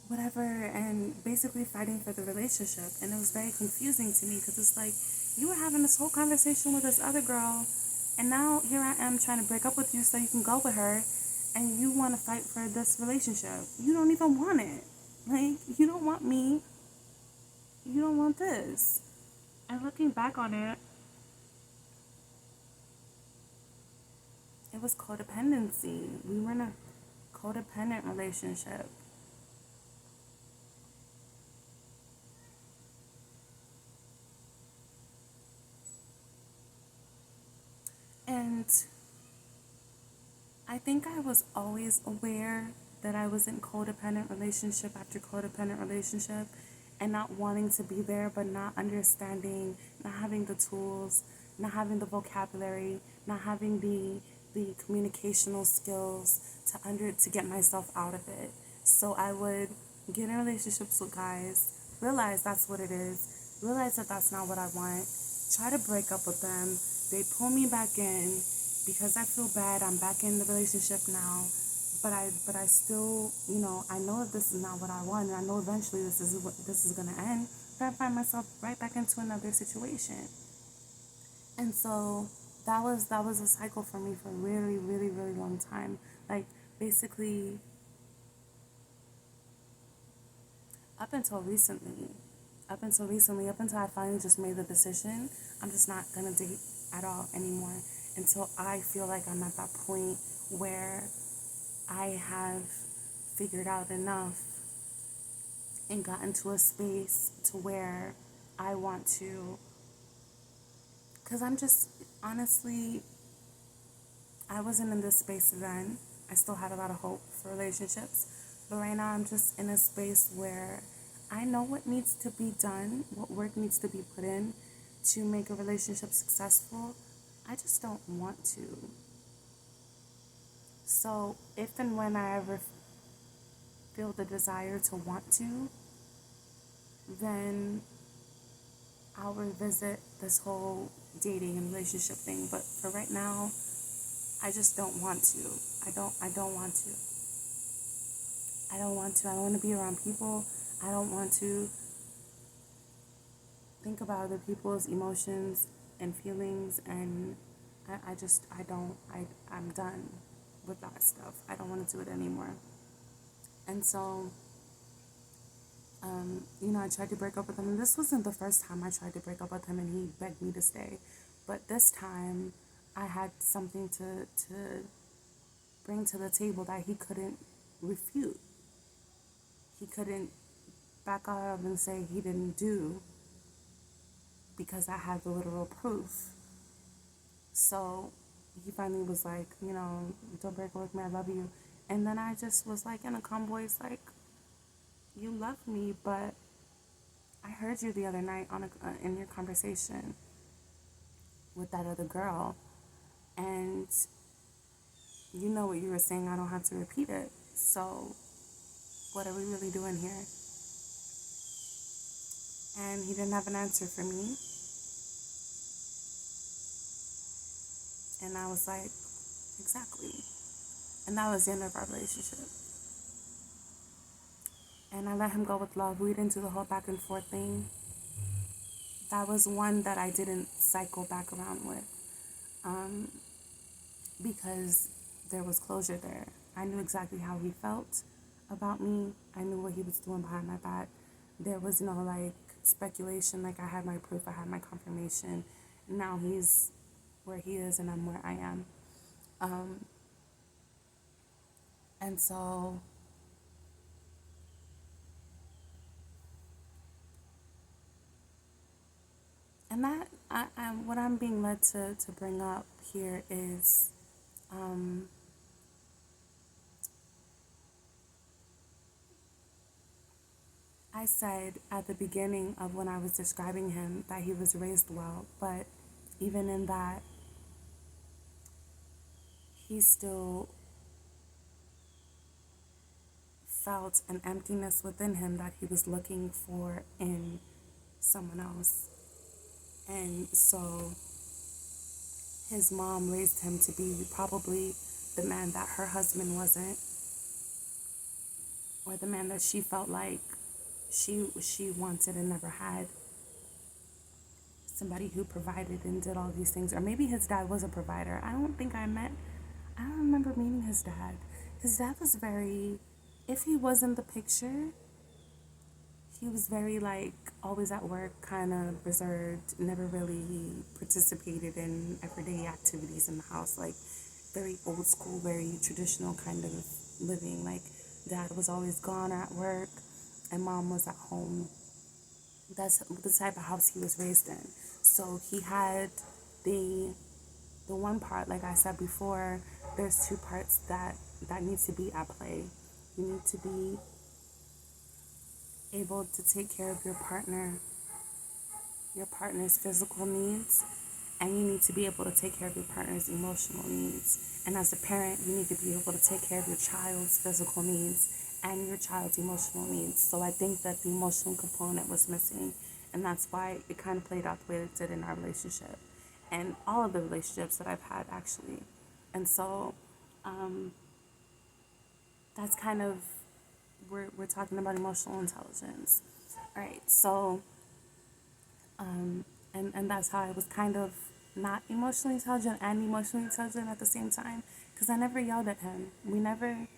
whatever. And basically fighting for the relationship. And it was very confusing to me, because it's like, you were having this whole conversation with this other girl, and now here I am trying to break up with you so you can go with her, and you want to fight for this relationship. You don't even want it. Like, you don't want me. You don't want this. And looking back on it, it was codependency. We were in a codependent relationship. And I think I was always aware that I was in codependent relationship after codependent relationship, and not wanting to be there, but not understanding, not having the tools, not having the vocabulary, not having the communicational skills to get myself out of it. So I would get in relationships with guys, realize that's what it is, realize that that's not what I want, try to break up with them. They pull me back in, because I feel bad. I'm back in the relationship now, but I still, I know that this is not what I want, and I know eventually this is gonna end. But I find myself right back into another situation. And so that was a cycle for me for a really, really, really long time. Like, basically up until recently. up until recently, up until I finally just made the decision, I'm just not gonna date at all anymore until I feel like I'm at that point where I have figured out enough and gotten to a space to where I want to, because I'm just, honestly, I wasn't in this space then. I still had a lot of hope for relationships, but right now I'm just in a space where I know what needs to be done, what work needs to be put in to make a relationship successful. I just don't want to. So if and when I ever feel the desire to want to, then I'll revisit this whole dating and relationship thing. But for right now, I just don't want to. I don't want to. I don't want to. I don't want to be around people. I don't want to think about other people's emotions and feelings, and I'm done with that stuff. I don't want to do it anymore. And so, I tried to break up with him. And this wasn't the first time I tried to break up with him and he begged me to stay. But this time, I had something to bring to the table that he couldn't refute. He couldn't back up and say he didn't do because I had the literal proof. So he finally was like, don't break up with me, I love you. And then I just was like in a calm voice, like, you love me, but I heard you the other night in your conversation with that other girl, and you know what you were saying, I don't have to repeat it. So what are we really doing here? And he didn't have an answer for me. And I was like, exactly. And that was the end of our relationship. And I let him go with love. We didn't do the whole back and forth thing. That was one that I didn't cycle back around with, because there was closure there. I knew exactly how he felt about me. I knew what he was doing behind my back. There was no speculation. I had my proof, I had my confirmation. Now he's where he is and I'm where I am. And so and that what I'm being led to bring up here is, I said at the beginning of when I was describing him that he was raised well, but even in that, he still felt an emptiness within him that he was looking for in someone else. And so his mom raised him to be probably the man that her husband wasn't, or the man that she felt like she wanted and never had. Somebody who provided and did all these things. Or maybe his dad was a provider. I don't remember meeting his dad. His dad was very, if he was in the picture, he was very always at work, kind of reserved, never really participated in everyday activities in the house, very old school, very traditional kind of living. Dad was always gone at work and mom was at home. That's the type of house he was raised in. So he had the one part, like I said before, there's two parts that needs to be at play. You need to be able to take care of your partner's physical needs, and you need to be able to take care of your partner's emotional needs. And as a parent, you need to be able to take care of your child's physical needs and your child's emotional needs. So I think that the emotional component was missing, and that's why it kind of played out the way it did in our relationship and all of the relationships that I've had, actually. And so that's kind of, we're talking about emotional intelligence. All right, so and that's how I was kind of not emotionally intelligent and emotionally intelligent at the same time, because I never yelled at him. We never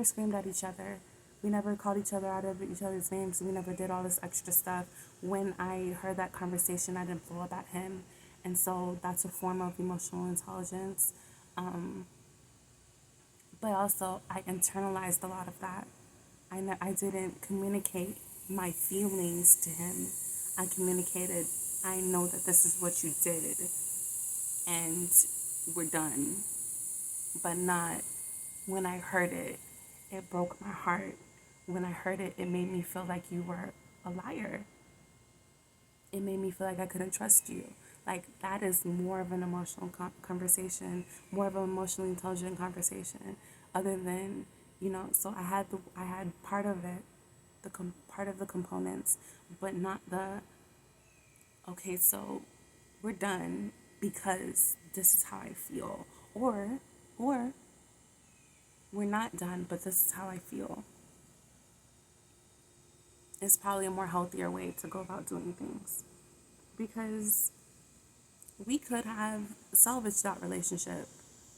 screamed at each other. We never called each other out of each other's names. We never did all this extra stuff. When I heard that conversation, I didn't feel about him. And so that's a form of emotional intelligence. But also, I internalized a lot of that. I didn't communicate my feelings to him. I communicated, I know that this is what you did, and we're done. But not when I heard it, it broke my heart. When I heard it, it made me feel like you were a liar. It made me feel like I couldn't trust you. Like, that is more of an emotional conversation, more of an emotionally intelligent conversation, other than, so I had part of it, part of the components, but not the, okay, so we're done because this is how I feel, or we're not done, but this is how I feel. It's probably a more healthier way to go about doing things, because we could have salvaged that relationship.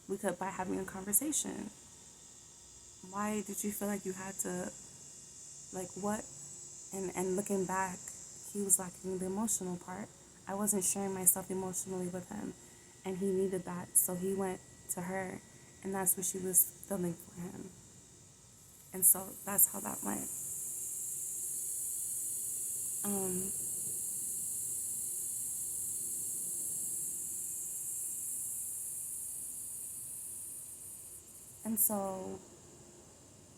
We could by having a conversation. Why did you feel like you had to, like, what? And looking back, he was lacking the emotional part. I wasn't sharing myself emotionally with him, and he needed that, so he went to her, and that's what she was feeling for him. And so that's how that went. Um, and so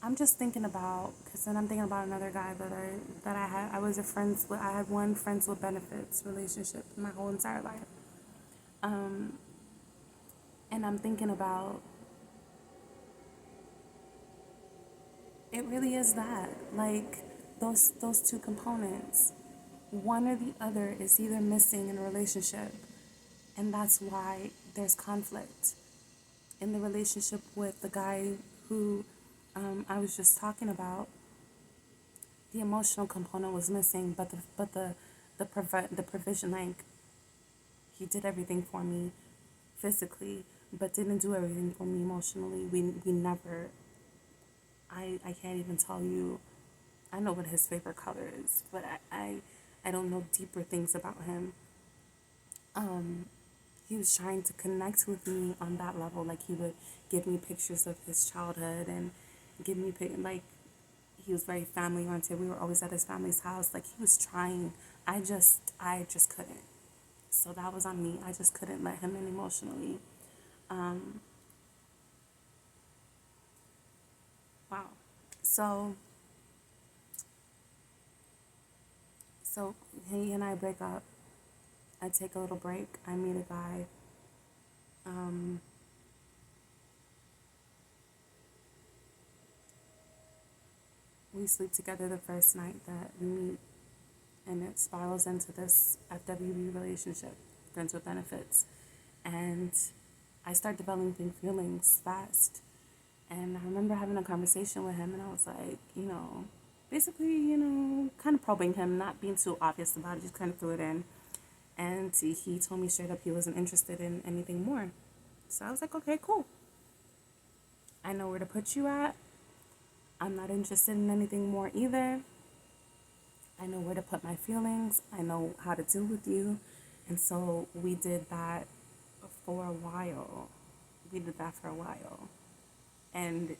I'm just thinking about, because then I'm thinking about another guy that I had. I was a friends with. I had one friends with benefits relationship my whole entire life, and I'm thinking about, it really is that, like, those two components, one or the other is either missing in a relationship, and that's why there's conflict in the relationship with the guy who I was just talking about. The emotional component was missing, but the provision, like, he did everything for me physically, but didn't do everything for me emotionally. We never. I can't even tell you. I know what his favorite color is, but I don't know deeper things about him. He was trying to connect with me on that level. Like, he would give me pictures of his childhood and give me like, he was very family oriented. We were always at his family's house. Like, he was trying. I just couldn't. So that was on me. I just couldn't let him in emotionally. Wow. So so he and I break up. I take a little break. I meet a guy. Um, we sleep together the first night that we meet, and it spirals into this FWB relationship, friends with benefits. And I start developing feelings fast. And I remember having a conversation with him, and I was like, basically, kind of probing him, not being too obvious about it, just kind of threw it in. And he told me straight up he wasn't interested in anything more. So I was like, okay, cool. I know where to put you at. I'm not interested in anything more either. I know where to put my feelings. I know how to deal with you. And so we did that for a while. We did that for a while. And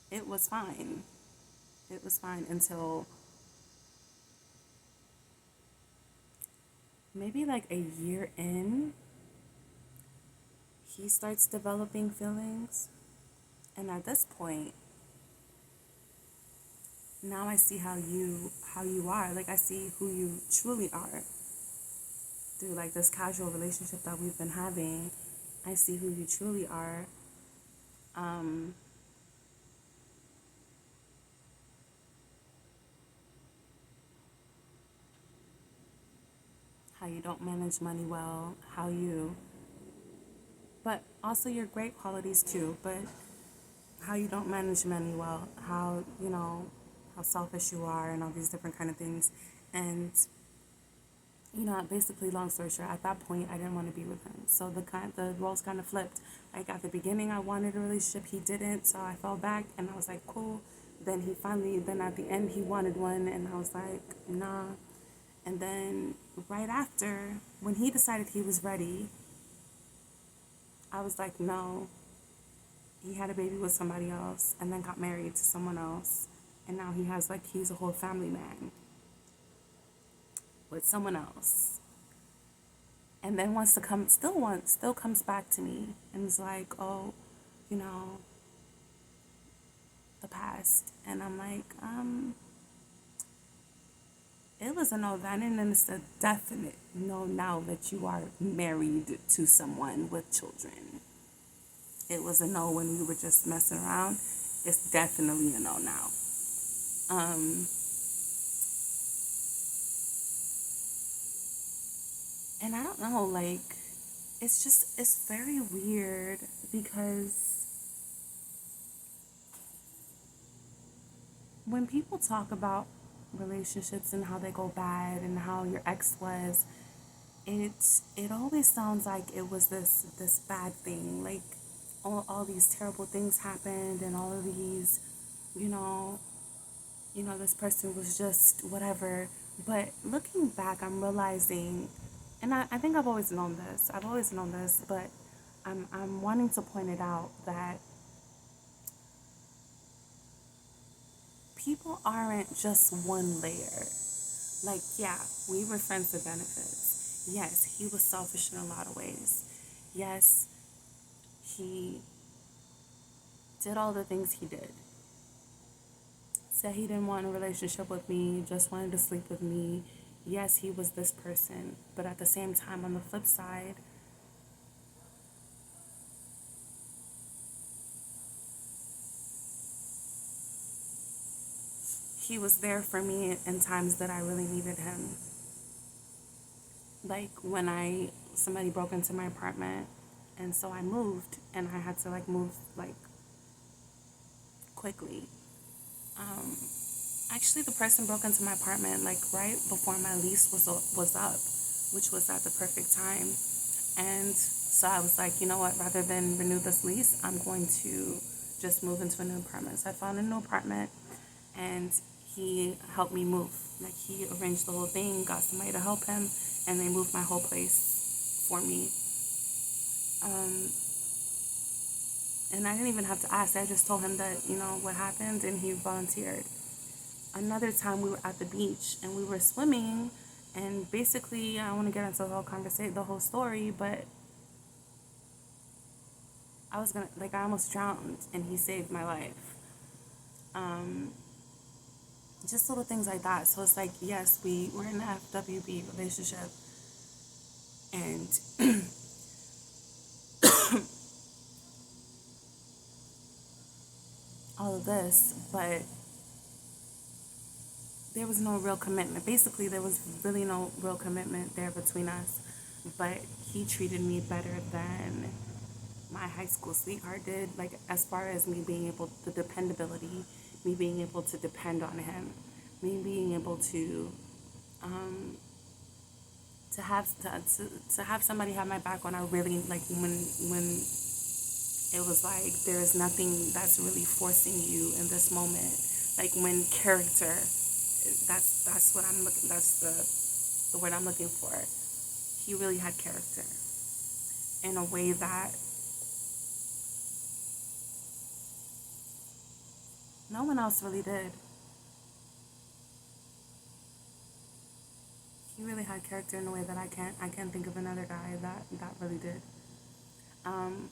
it was fine. It was fine until maybe like a year in, he starts developing feelings. And at this point, now I see how you are. Like, I see who you truly are through, like, this casual relationship that we've been having. I see who you truly are. Um, how you don't manage money well, but also your great qualities too, but how you don't manage money well, how selfish you are, and all these different kind of things. And basically, long story short, at that point, I didn't want to be with him. So the roles kind of flipped. Like, at the beginning, I wanted a relationship. He didn't, so I fell back, and I was like, cool. then then at the end, he wanted one, and I was like, nah. And then right after, when he decided he was ready, I was like, no. He had a baby with somebody else and then got married to someone else. And now he's a whole family man with someone else. And then still comes back to me and is like, oh, you know, the past. And I'm like, it was a no then, and then it's a definite no now that you are married to someone with children. It was a no when we were just messing around. It's definitely a no now. And I don't know, like, it's very weird because when people talk about relationships and how they go bad and how your ex was, it always sounds like it was this bad thing, like all these terrible things happened and all of these, you know, this person was just whatever. But looking back, I'm realizing, and I think I've always known this, but I'm wanting to point it out that people aren't just one layer. Like, yeah, we were friends with benefits. Yes, he was selfish in a lot of ways. Yes, he did all the things he did. Said he didn't want a relationship with me, just wanted to sleep with me. Yes, he was this person. But at the same time, on the flip side, he was there for me in times that I really needed him. Like when somebody broke into my apartment, and so I moved, and I had to move quickly. Actually, the person broke into my apartment right before my lease was up, which was at the perfect time. And so I was like, you know what? Rather than renew this lease, I'm going to just move into a new apartment. So I found a new apartment, and he helped me move. Like he arranged the whole thing, got somebody to help him, and they moved my whole place for me. And I didn't even have to ask. I just told him that, what happened, and he volunteered. Another time we were at the beach and we were swimming, and basically I don't want to get into the whole story, but I almost drowned and he saved my life. Just little things like that. So it's like, yes, we were in an FWB relationship, and all of this, but there was no real commitment. Basically, there was really no real commitment there between us, but he treated me better than my high school sweetheart did, as far as me being able, the dependability, me being able to depend on him, me being able to to have somebody have my back when I really when it was like there is nothing that's really forcing you in this moment, when character, that's what I'm looking, that's the word I'm looking for. He really had character in a way that no one else really did. He really had character in a way that I can't think of another guy that really did. Um,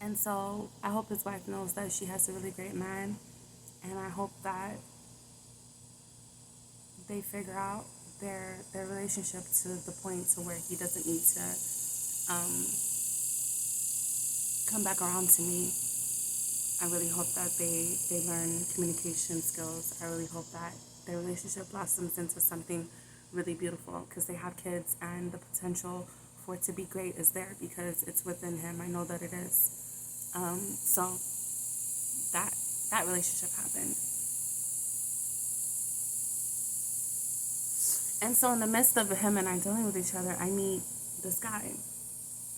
and so I hope his wife knows that she has a really great man, and I hope that they figure out their relationship to the point to where he doesn't need to um, come back around to me. I really hope that they learn communication skills. I really hope that their relationship blossoms into something really beautiful, because they have kids and the potential for it to be great is there because it's within him. I know that it is. So that relationship happened. And so in the midst of him and I dealing with each other, I meet this guy.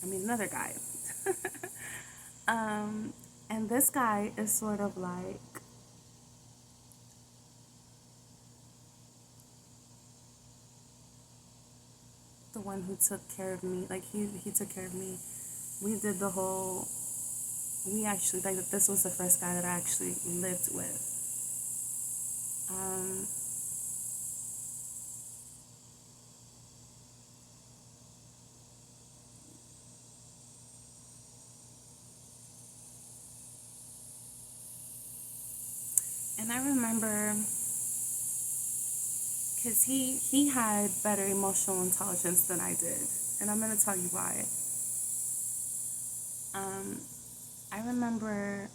I meet another guy. And this guy is sort of like the one who took care of me. Like he took care of me. We did the whole. We actually like this was the first guy that I actually lived with. Um, and I remember because he had better emotional intelligence than I did, and I'm gonna tell you why. Um, I remember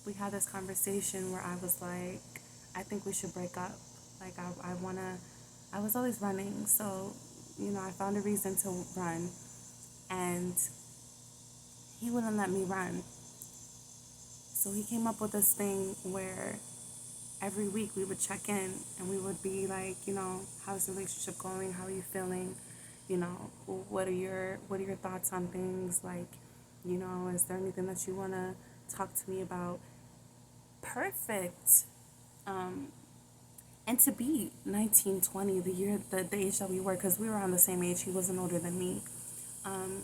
we had this conversation where I was like, I think we should break up. Like I wanna. I was always running, so I found a reason to run, and he wouldn't let me run. So he came up with this thing where every week we would check in and we would be like, how's the relationship going? How are you feeling? What are your thoughts on things? Like, is there anything that you wanna talk to me about? Perfect. Um, and to be 19, 20, the age that we were, because we were on the same age, he wasn't older than me, um,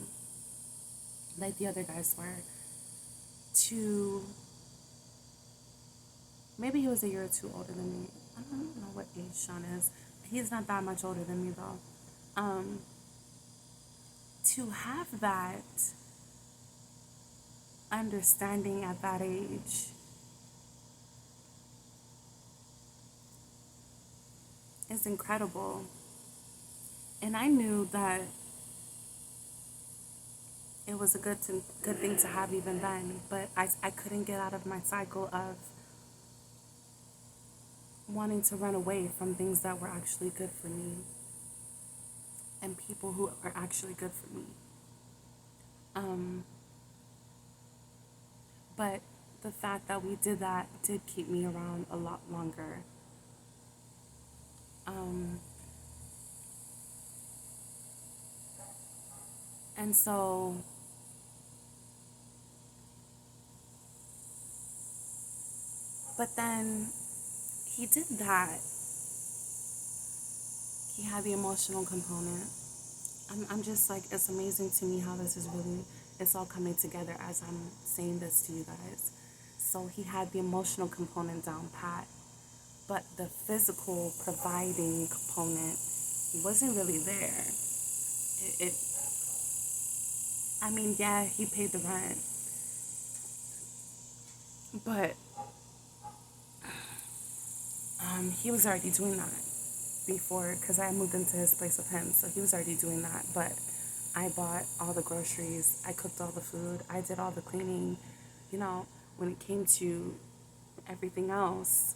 like the other guys were, to maybe he was a year or two older than me. I don't know what age Sean is. He's not that much older than me though. Um, to have that understanding at that age is incredible. And I knew that it was a good thing to have even then, but I couldn't get out of my cycle of wanting to run away from things that were actually good for me and people who are actually good for me. Um, but the fact that we did that did keep me around a lot longer. Um, and so, but then he did that. He had the emotional component. I'm just like, it's amazing to me how this is really, it's all coming together as I'm saying this to you guys. So he had the emotional component down pat, but the physical providing component wasn't really there. It I mean, yeah, he paid the rent, but he was already doing that before because I moved into his place with him, so he was already doing that. But I bought all the groceries, I cooked all the food, I did all the cleaning. You know, when it came to everything else,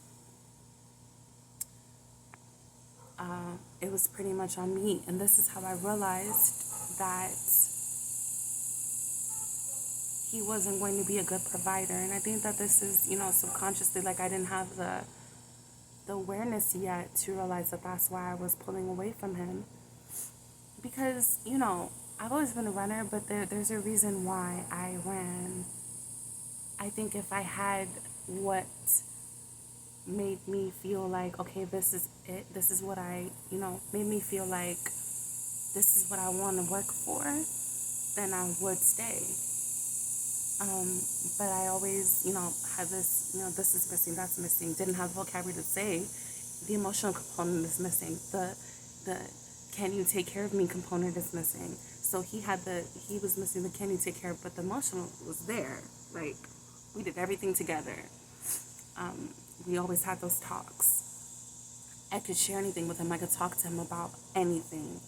it was pretty much on me. And this is how I realized that he wasn't going to be a good provider. And I think that this is, subconsciously, like I didn't have the awareness yet to realize that that's why I was pulling away from him. Because, I've always been a runner, but there's a reason why I ran. I think if I had what made me feel like, okay, this is it, this is what made me feel like this is what I want to work for, then I would stay. But I always, had this, this is missing, that's missing, didn't have the vocabulary to say. The emotional component is missing. The can you take care of me component is missing. So he was missing the can you take care of, but the emotional was there. Like, we did everything together. We always had those talks. I could share anything with him. I could talk to him about anything.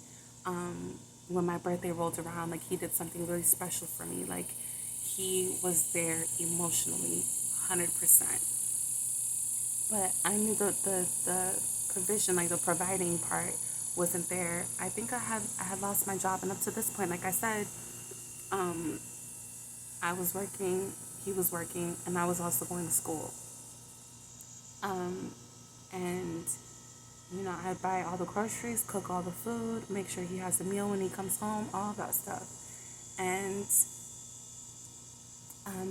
When my birthday rolled around, like he did something really special for me. Like he was there emotionally, 100%. But I knew the provision, like the providing part, wasn't there. I think I had lost my job, and up to this point, like I said, um, I was working, he was working, and I was also going to school. And I buy all the groceries, cook all the food, make sure he has a meal when he comes home, all that stuff. And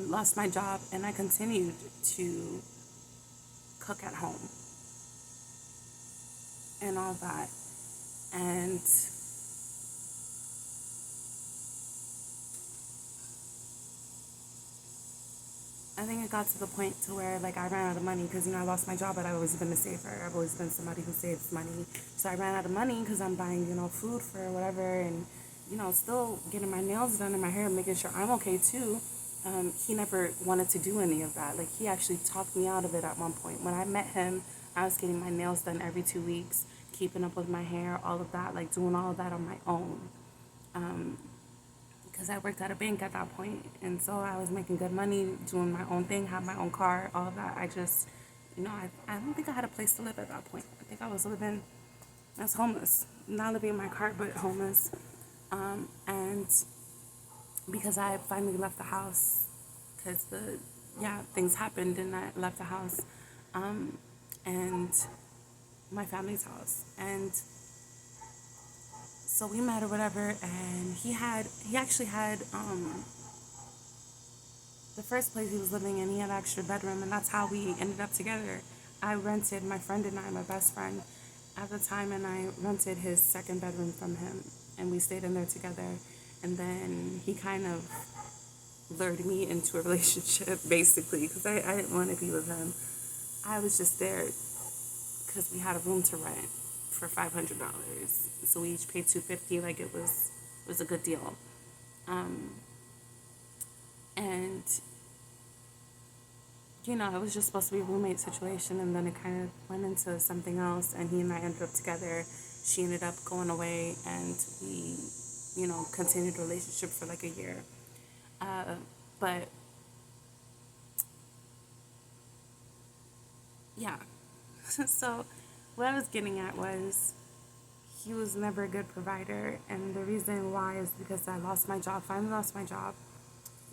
lost my job, and I continued to cook at home and all that. And I think it got to the point to where like I ran out of money because I lost my job, but I've always been a saver. I've always been somebody who saves money. So I ran out of money because I'm buying food for whatever, and still getting my nails done and my hair, making sure I'm okay too. He never wanted to do any of that. Like he actually talked me out of it at one point. When I met him, I was getting my nails done every 2 weeks, keeping up with my hair, all of that, like doing all of that on my own. Because I worked at a bank at that point, and so I was making good money, doing my own thing, had my own car, all of that. I don't think I had a place to live at that point. I think I was living as homeless, not living in my car, but homeless. And because I finally left the house, because things happened, and I left the house, and my family's house, and so we met or whatever, and he actually had the first place he was living in, he had an extra bedroom, and that's how we ended up together. I rented, my friend and I, my best friend at the time, and I rented his second bedroom from him, and we stayed in there together. And then he kind of lured me into a relationship, basically, because I didn't want to be with him. I was just there because we had a room to rent for $500, so we each paid $250. Like it was a good deal. And it was just supposed to be a roommate situation, and then it kind of went into something else, and he and I ended up together. She ended up going away, and we continued the relationship for like a year. But yeah, so what I was getting at was he was never a good provider, and the reason why is because I finally lost my job,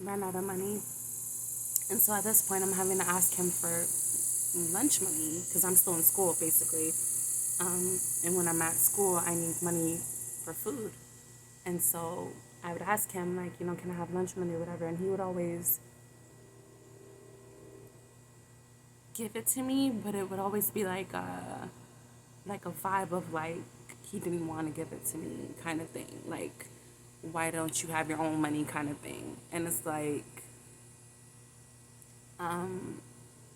ran out of money, and so at this point I'm having to ask him for lunch money because I'm still in school, basically. And when I'm at school, I need money for food. And so I would ask him, like, can I have lunch money or whatever? And he would always give it to me, but it would always be like a vibe of like he didn't want to give it to me kind of thing. Like, why don't you have your own money kind of thing? And it's like,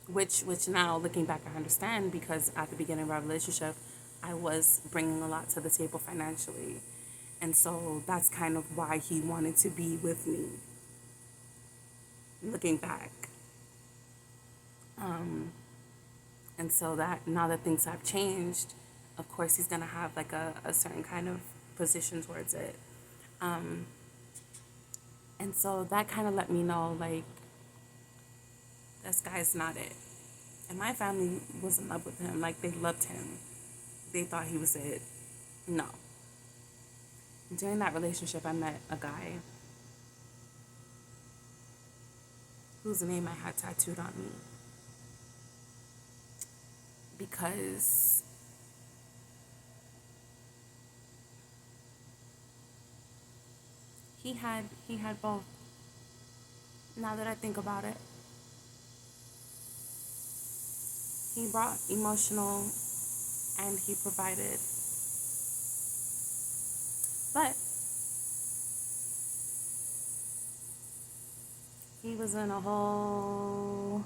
which now looking back I understand, because at the beginning of our relationship I was bringing a lot to the table financially, and so that's kind of why he wanted to be with me, looking back. And so that now that things have changed, of course he's gonna have like a certain kind of position towards it. And so that kind of let me know, like, this guy's not it. And my family was in love with him. Like, they loved him. They thought he was it. No. During that relationship, I met a guy whose name I had tattooed on me. Because he had both. Now that I think about it, he brought emotional and he provided. But he was in a whole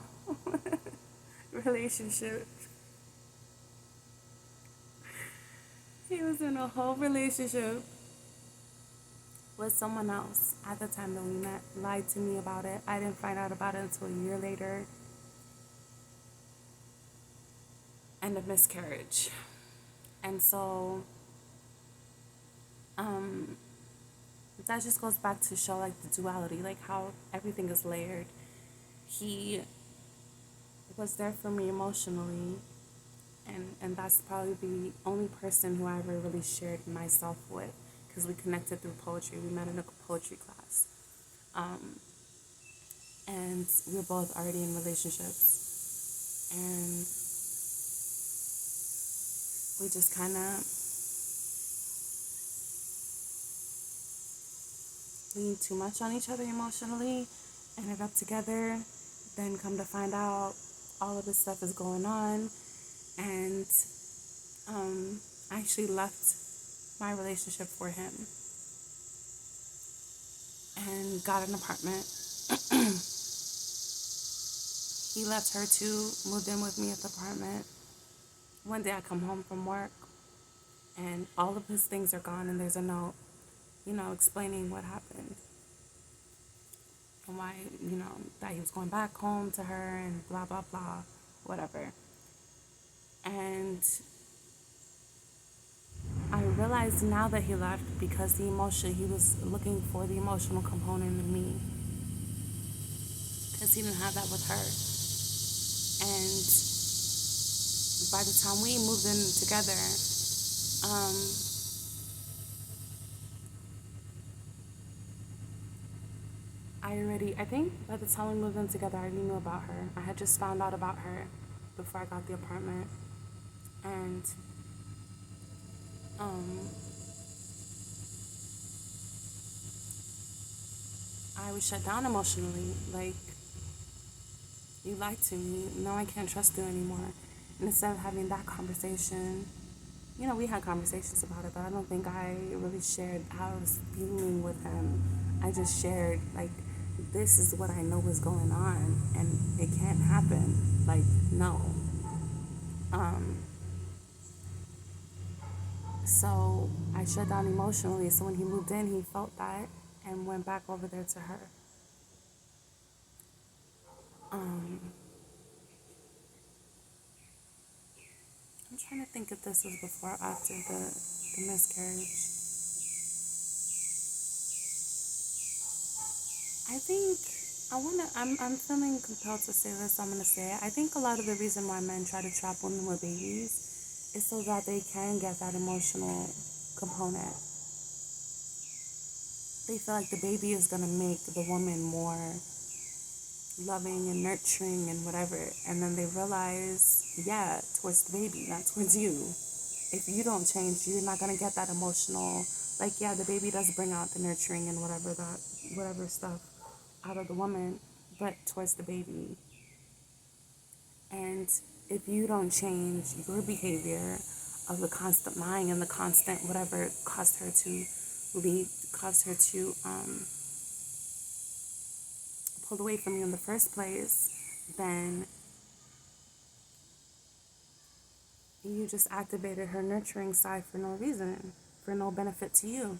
relationship. He was in a whole relationship with someone else at the time that we met. Lied to me about it. I didn't find out about it until a year later. And a miscarriage. And so that just goes back to show like the duality, like how everything is layered. He was there for me emotionally, and that's probably the only person who I ever really shared myself with, because we connected through poetry. We met in a poetry class, and we were both already in relationships, and we just kind of leaned too much on each other emotionally, ended up together. Then come to find out, all of this stuff is going on, and I actually left my relationship for him and got an apartment. He left her too, moved in with me at the apartment. One day I come home from work and all of his things are gone, and there's a note, explaining what happened and why, that he was going back home to her and blah, blah, blah, whatever. And I realized now that he left because he was looking for the emotional component in me because he didn't have that with her. And by the time we moved in together, I think by the time we moved in together, I already knew about her. I had just found out about her before I got the apartment. And I was shut down emotionally. Like, you lied to me. Now I can't trust you anymore. And instead of having that conversation, we had conversations about it, but I don't think I really shared how I was feeling with him. I just shared, like, this is what I know is going on, and it can't happen. Like, no. So I shut down emotionally. So when he moved in, he felt that and went back over there to her. I'm trying to think if this was before or after the miscarriage. I think I'm feeling compelled to say this, so I'm gonna say it. I think a lot of the reason why men try to trap women with babies is so that they can get that emotional component. They feel like the baby is gonna make the woman more loving and nurturing and whatever, and then they realize, yeah, towards the baby, not towards you. If you don't change, you're not gonna get that emotional. Like, yeah, the baby does bring out the nurturing and whatever stuff out of the woman, but towards the baby. And if you don't change your behavior of the constant lying and the constant whatever caused her to pull away from you in the first place, then you just activated her nurturing side for no reason, for no benefit to you.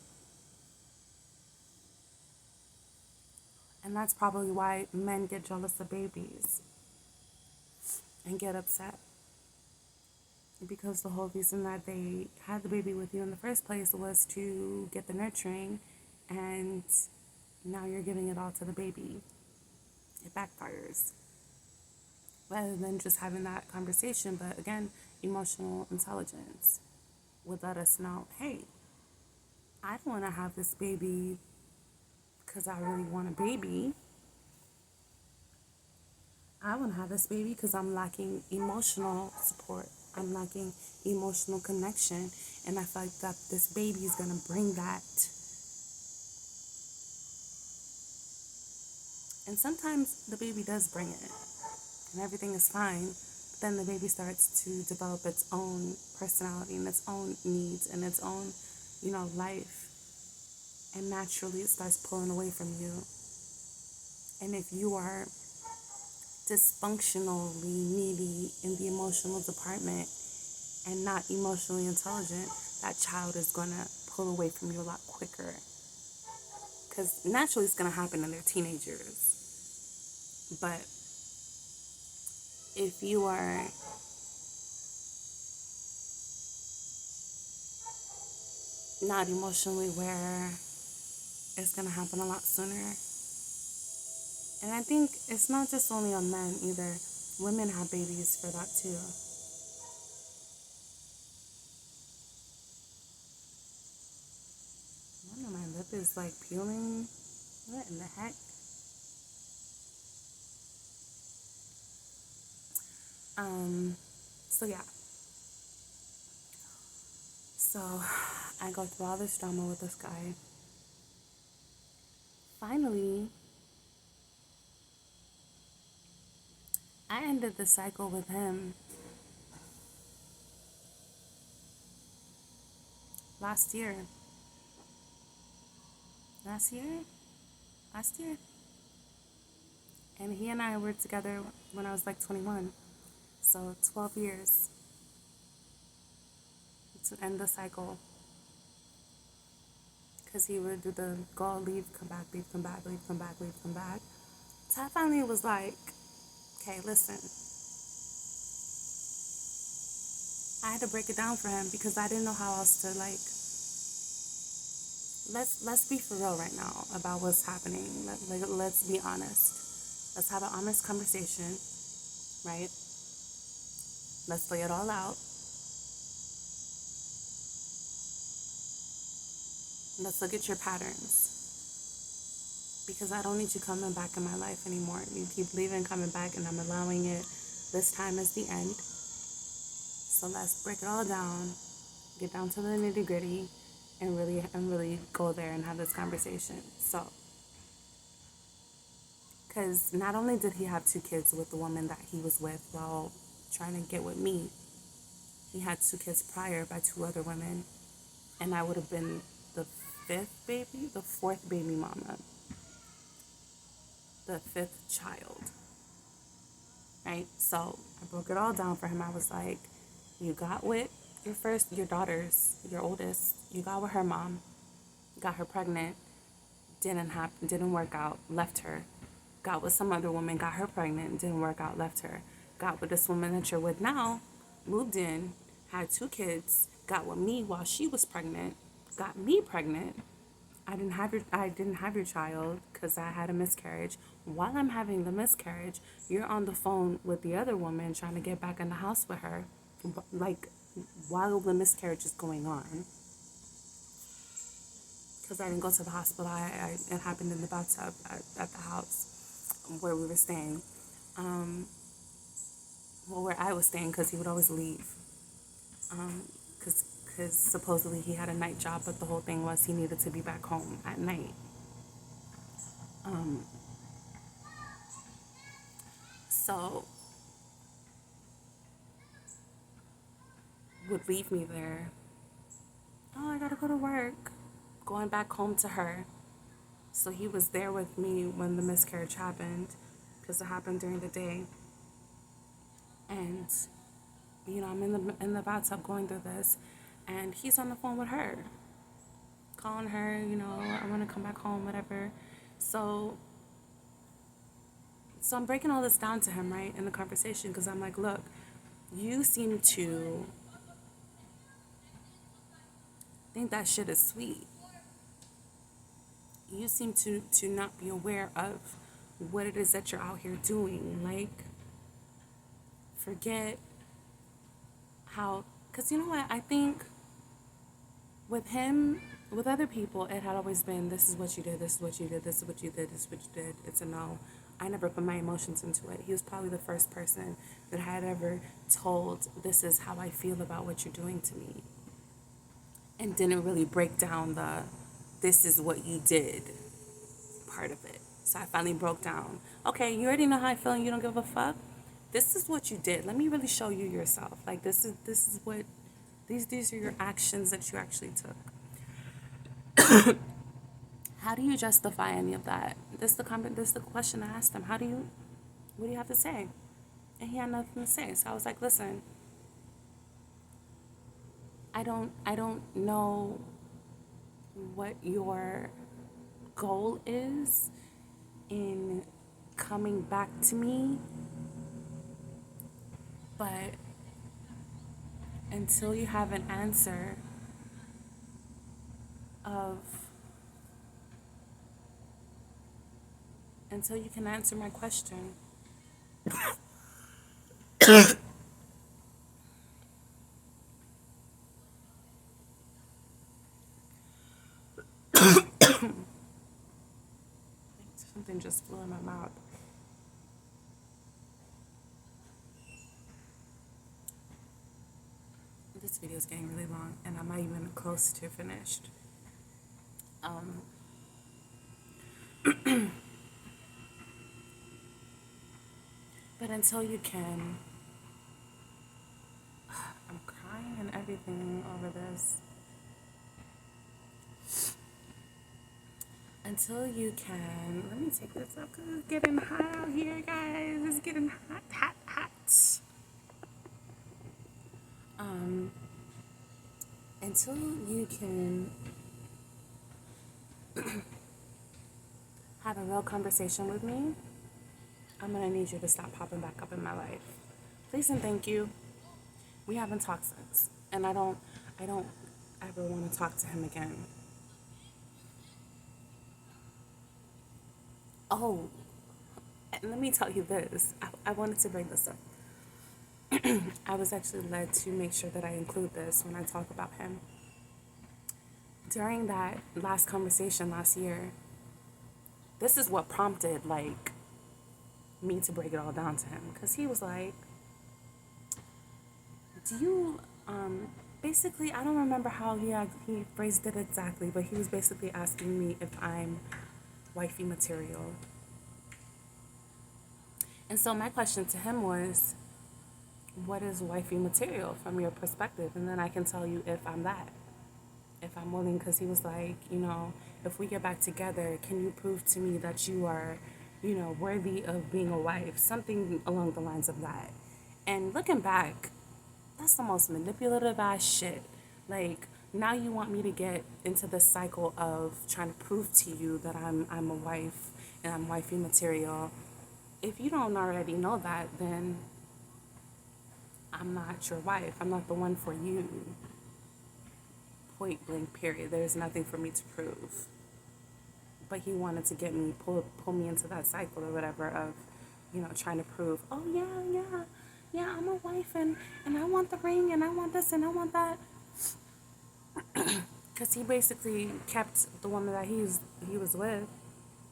And that's probably why men get jealous of babies and get upset. Because the whole reason that they had the baby with you in the first place was to get the nurturing, and now you're giving it all to the baby. It backfires. Rather than just having that conversation, but again, emotional intelligence would let us know, hey, I don't want to have this baby because I really want a baby. I want to have this baby because I'm lacking emotional support. I'm lacking emotional connection. And I feel like that this baby is going to bring that. And sometimes the baby does bring it. And everything is fine. But then the baby starts to develop its own personality and its own needs and its own, life. And naturally it starts pulling away from you. And if you are dysfunctionally needy in the emotional department and not emotionally intelligent, that child is going to pull away from you a lot quicker. Because naturally it's going to happen in their teenagers. But if you are not emotionally aware, it's going to happen a lot sooner. And I think it's not just only on men either. Women have babies for that too. I don't know, my lip is like peeling. What in the heck? So yeah. So I go through all this drama with this guy. Finally, ended the cycle with him last year. Last year? Last year. And he and I were together when I was like 21. So 12 years to end the cycle. Because he would do the go, leave, come back, leave, come back, leave, come back, leave, come back. So I finally was like, okay, listen. I had to break it down for him because I didn't know how else to like. Let's be for real right now about what's happening. Let's be honest. Let's have an honest conversation, right? Let's lay it all out. Let's look at your patterns. Because I don't need you coming back in my life anymore. You keep leaving, coming back, and I'm allowing it. This time is the end. So let's break it all down, get down to the nitty gritty, and really go there and have this conversation. So, because not only did he have 2 kids with the woman that he was with while trying to get with me, he had 2 kids prior by 2 other women, and I would have been the 4th baby mama, the 5th child, right? So I broke it all down for him. I was like, you got with your daughters, your oldest, you got with her mom, got her pregnant, didn't work out, left her. Got with some other woman, got her pregnant, didn't work out, left her. Got with this woman that you're with now, moved in, had 2 kids, got with me while she was pregnant, got me pregnant. I didn't have your child because I had a miscarriage. While I'm having the miscarriage, you're on the phone with the other woman trying to get back in the house with her, like while the miscarriage is going on. Because I didn't go to the hospital. It happened in the bathtub at the house where we were staying. Where I was staying, because he would always leave. Because supposedly he had a night job, but the whole thing was he needed to be back home at night. So would leave me there. Oh, I gotta go to work. Going back home to her. So he was there with me when the miscarriage happened, because it happened during the day. And I'm in the bathtub going through this, and he's on the phone with her, calling her, I want to come back home, whatever. So I'm breaking all this down to him, right, in the conversation, because I'm like, look, you seem to think that shit is sweet. You seem to not be aware of what it is that you're out here doing. Like, forget how, because you know what, I think with him, with other people, it had always been, this is what you did, this is what you did, this is what you did, this is what you did. It's a no. I never put my emotions into it. He was probably the first person that I had ever told, this is how I feel about what you're doing to me. And didn't really break down the, this is what you did part of it. So I finally broke down. Okay, you already know how I feel and you don't give a fuck. This is what you did. Let me really show you yourself. Like, this is what, these are your actions that you actually took. How do you justify any of that? This is the question I asked him. What do you have to say? And he had nothing to say. So I was like, listen, I don't know what your goal is in coming back to me, but until you have an answer until you can answer my question, something just flew in my mouth. This video is getting really long, and I'm not even close to finished. But But until you can, I'm crying and everything over this. Until you can, let me take this up because it's getting hot out here, guys. It's getting hot, hot, hot. Until you can have a real conversation with me, I'm gonna need you to stop popping back up in my life. Please and thank you. We haven't talked since, and I don't ever want to talk to him again. Oh, and let me tell you this. I wanted to bring this up. I was actually led to make sure that I include this when I talk about him. During that last conversation last year, this is what prompted like me to break it all down to him, because he was like, do you basically, I don't remember how he phrased it exactly, but he was basically asking me if I'm wifey material. And so my question to him was, what is wifey material from your perspective? And then I can tell you if I'm that, if I'm willing, because he was like, if we get back together, can you prove to me that you are, worthy of being a wife? Something along the lines of that. And looking back, that's the most manipulative ass shit. Like, now you want me to get into this cycle of trying to prove to you that I'm a wife and I'm wifey material. If you don't already know that, then I'm not your wife. I'm not the one for you. Point blank, period. There's nothing for me to prove. But he wanted to get me, pull me into that cycle or whatever of, trying to prove, oh yeah, I'm a wife and I want the ring and I want this and I want that. Because he basically kept the woman that he was with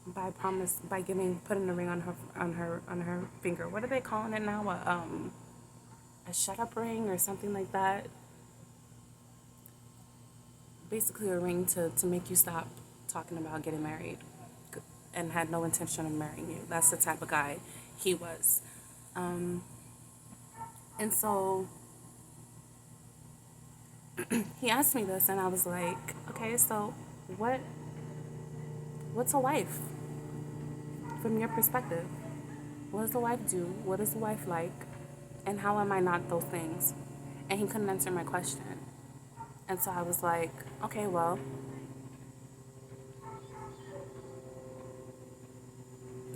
by putting the ring on her finger. What are they calling it now? A shut up ring or something like that. Basically a ring to make you stop talking about getting married, and had no intention of marrying you. That's the type of guy he was. And so he asked me this, and I was like, okay, so what's a wife from your perspective? What does a wife do? What is a wife like? And how am I not those things? And he couldn't answer my question. And so I was like, okay, well,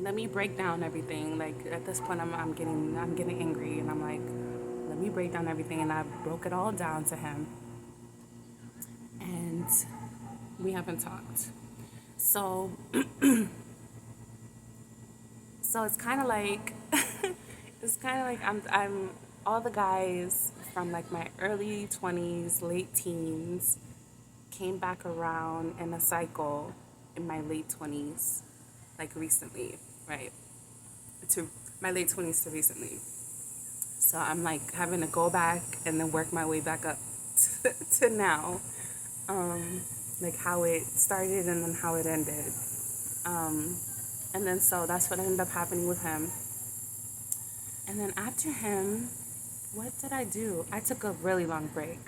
let me break down everything. Like, at this point, I'm getting angry, and I'm like, let me break down everything. And I broke it all down to him, and we haven't talked. So it's kind of like I'm all the guys from like my early 20s, late teens came back around in a cycle in my late 20s, like recently, right? To my late 20s to recently. So I'm like having to go back and then work my way back up to now, like how it started and then how it ended. And then so that's what ended up happening with him. And then after him, what did I do? I took a really long break.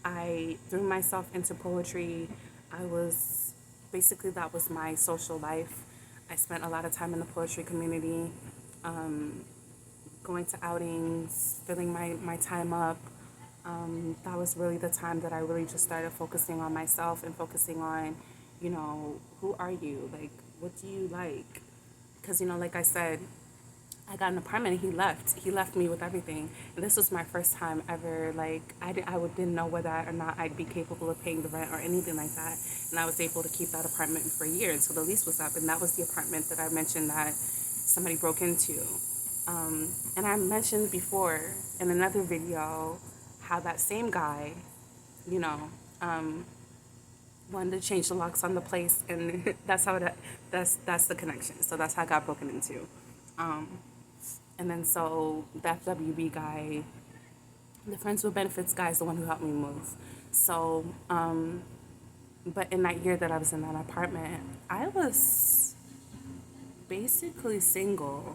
I threw myself into poetry. That was my social life. I spent a lot of time in the poetry community, going to outings, filling my time up. That was really the time that I really just started focusing on myself and focusing on, who are you? Like, what do you like? Because, like I said, I got an apartment and he left. He left me with everything. And this was my first time ever, like, I didn't know whether or not I'd be capable of paying the rent or anything like that. And I was able to keep that apartment for a year until the lease was up. And that was the apartment that I mentioned that somebody broke into. And I mentioned before in another video how that same guy, wanted to change the locks on the place, and that's the connection. So that's how I got broken into. And then so the FWB guy, the Friends with Benefits guy, is the one who helped me move. So, but in that year that I was in that apartment, I was basically single.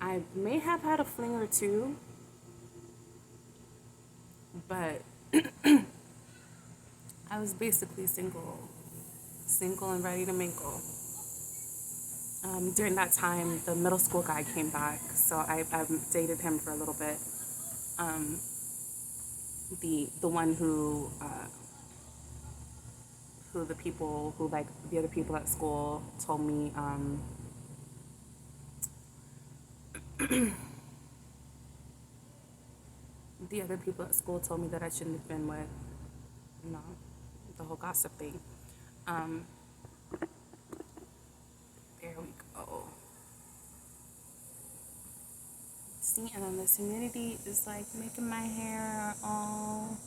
I may have had a fling or two, but I was basically single and ready to mingle. During that time, the middle school guy came back, so I dated him for a little bit. Um, the one who the people who like the other people at school told me the other people at school told me that I shouldn't have been with, you know, the whole gossip thing. Um, there we go. See, and then this humidity is like making my hair all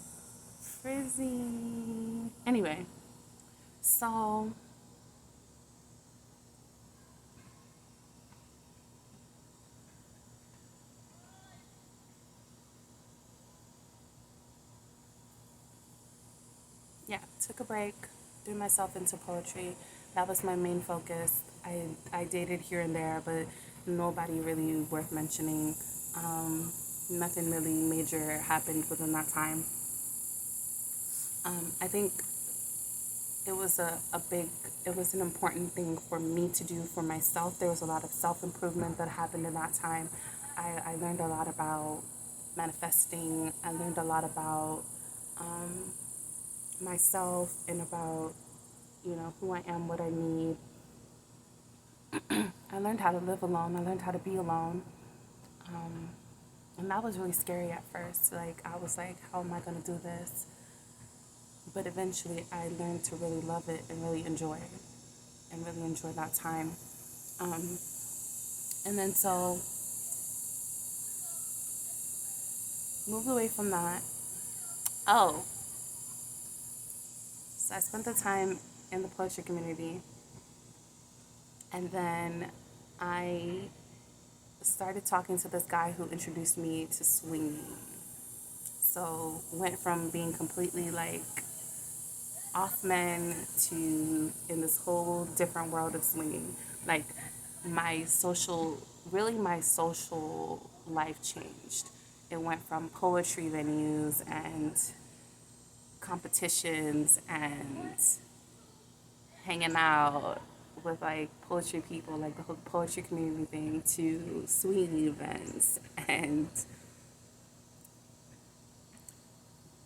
frizzy. Anyway, so yeah, took a break, threw myself into poetry. That was my main focus. I dated here and there, but nobody really worth mentioning. Nothing really major happened within that time. I think it was it was an important thing for me to do for myself. There was a lot of self improvement that happened in that time. I learned a lot about manifesting. I learned a lot about um, myself and about, who I am, what I need. I learned how to live alone. I learned how to be alone. Um, and that was really scary at first. Like, I was like, how am I going to do this? But eventually, I learned to really love it and really enjoy it and really enjoy that time. Um, and then so, moved away from that. Oh, so I spent the time in the poetry community. And then I started talking to this guy who introduced me to swinging. So went from being completely like off men to in this whole different world of swinging. Like my social life changed. It went from poetry venues and competitions and hanging out with like poetry people, like the whole poetry community thing, to swinging events and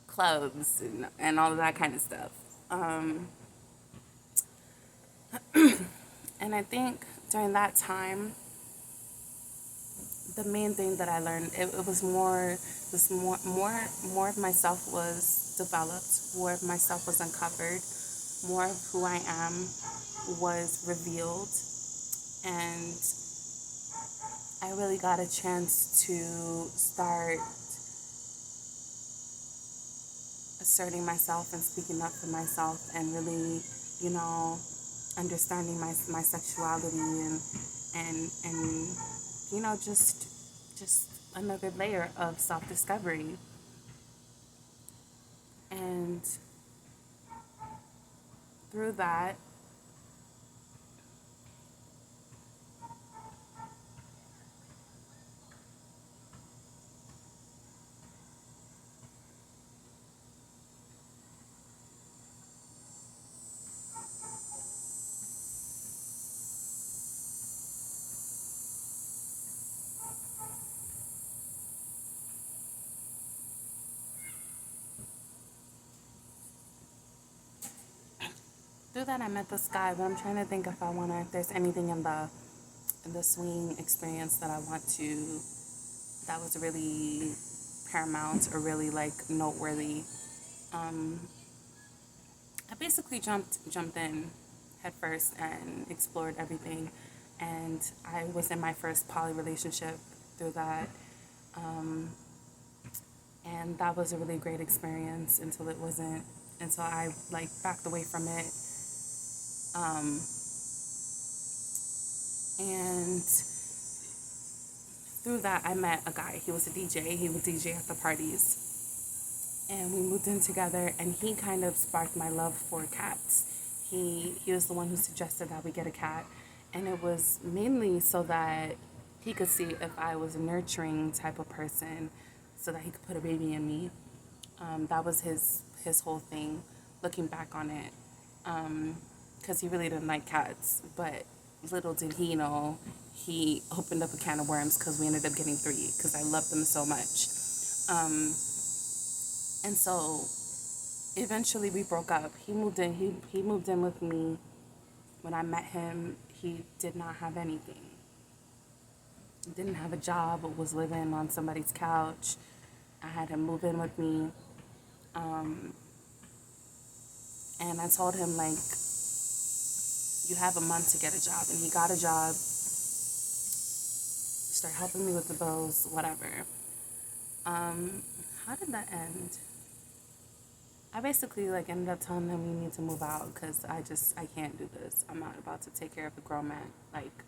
clubs and all of that kind of stuff. Um, and I think during that time, the main thing that I learned, it was more of myself was developed, more of myself was uncovered, more of who I am was revealed, and I really got a chance to start asserting myself and speaking up for myself and really, you know, understanding my sexuality and just another layer of self-discovery. And through that, I met this guy, but I'm trying to think if there's anything in the swing experience that I want to, that was really paramount or really like noteworthy. Um, I basically jumped in head first and explored everything, and I was in my first poly relationship through that, um, and that was a really great experience until I like backed away from it, um, and through that I met a guy. He was a DJ. He would DJ at the parties, and we moved in together, and he kind of sparked my love for cats. He was the one who suggested that we get a cat, and it was mainly so that he could see if I was a nurturing type of person so that he could put a baby in me. That was his whole thing, looking back on it, because he really didn't like cats. But little did he know, he opened up a can of worms because we ended up getting three because I loved them so much. And so eventually we broke up. He moved in. He moved in with me. When I met him, he did not have anything. Didn't have a job, was living on somebody's couch. I had him move in with me. And I told him, like, you have a month to get a job. And he got a job, started helping me with the bills, whatever. How did that end? I basically, like, ended up telling him, you need to move out because I can't do this. I'm not about to take care of a grown man. Like,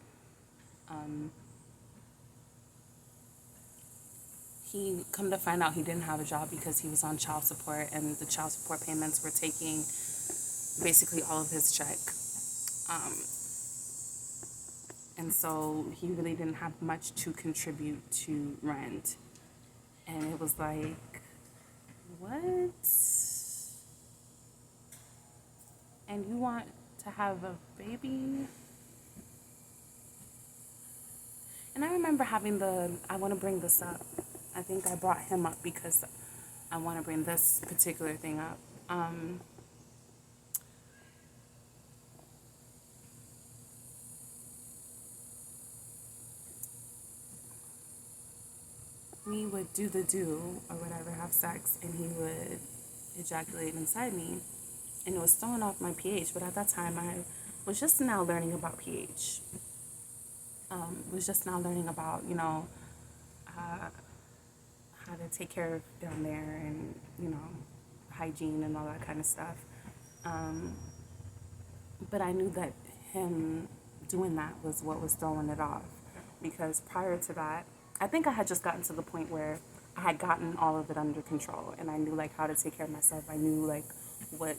he come to find out he didn't have a job because he was on child support, and the child support payments were taking basically all of his check. And so he really didn't have much to contribute to rent. And it was like, what? And you want to have a baby? And I remember having I want to bring this up. I think I brought him up because I want to bring this particular thing up. We would do the do or whatever, have sex, and he would ejaculate inside me. And it was throwing off my pH, but at that time I was just now learning about pH. Was just now learning about, how to take care of down there and, hygiene and all that kind of stuff. But I knew that him doing that was what was throwing it off. Because prior to that, I think I had just gotten to the point where I had gotten all of it under control and I knew like how to take care of myself. I knew like what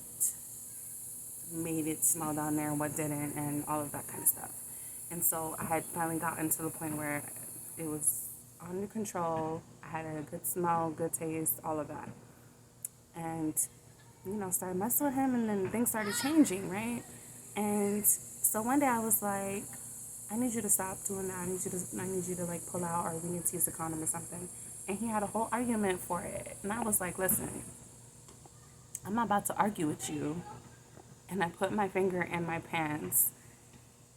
made it smell down there and what didn't and all of that kind of stuff. And so I had finally gotten to the point where it was under control. I had a good smell, good taste, all of that. And, started messing with him and then things started changing, right? And so one day I was like, I need you to stop doing that. I need you to like pull out, or we need to use a condom or something. And he had a whole argument for it. And I was like, listen, I'm not about to argue with you. And I put my finger in my pants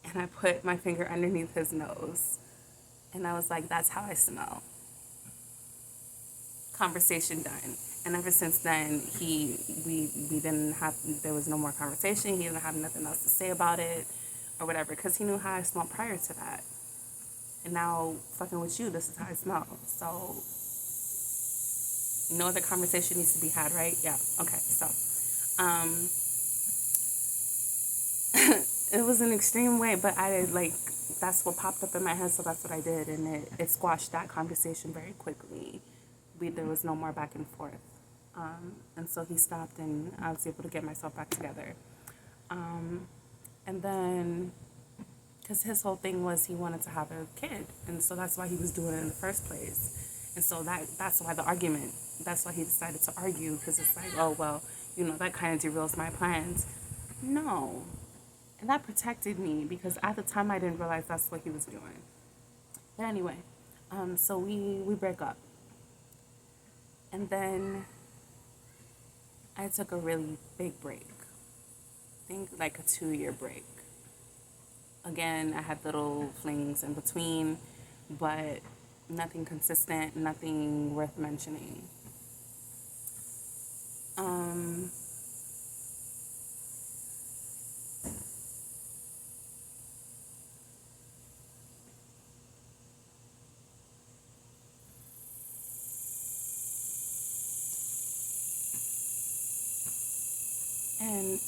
and I put my finger underneath his nose. And I was like, that's how I smell. Conversation done. And ever since then, we didn't have, there was no more conversation. He didn't have nothing else to say about it or whatever, because he knew how I smelled prior to that. And now, fucking with you, this is how I smell. So, no other conversation needs to be had, right? Yeah, okay, so. It was an extreme way, but that's what popped up in my head, so that's what I did. And it squashed that conversation very quickly. There was no more back and forth. And so he stopped and I was able to get myself back together. And then, because his whole thing was he wanted to have a kid. And so that's why he was doing it in the first place. And so that's why the argument, that's why he decided to argue, because it's like, oh, well, that kind of derails my plans. No. And that protected me because at the time I didn't realize that's what he was doing. But anyway, so we break up. And then I took a really big break. I think like a 2-year break. Again, I had little flings in between, but nothing consistent, nothing worth mentioning.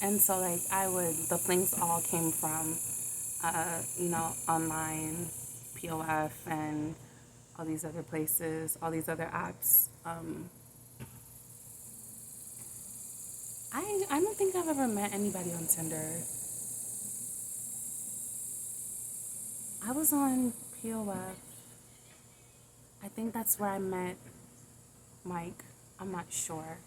And so like the flings all came from, online, POF, and all these other places, all these other apps. I don't think I've ever met anybody on Tinder. I was on POF. I think that's where I met Mike. I'm not sure.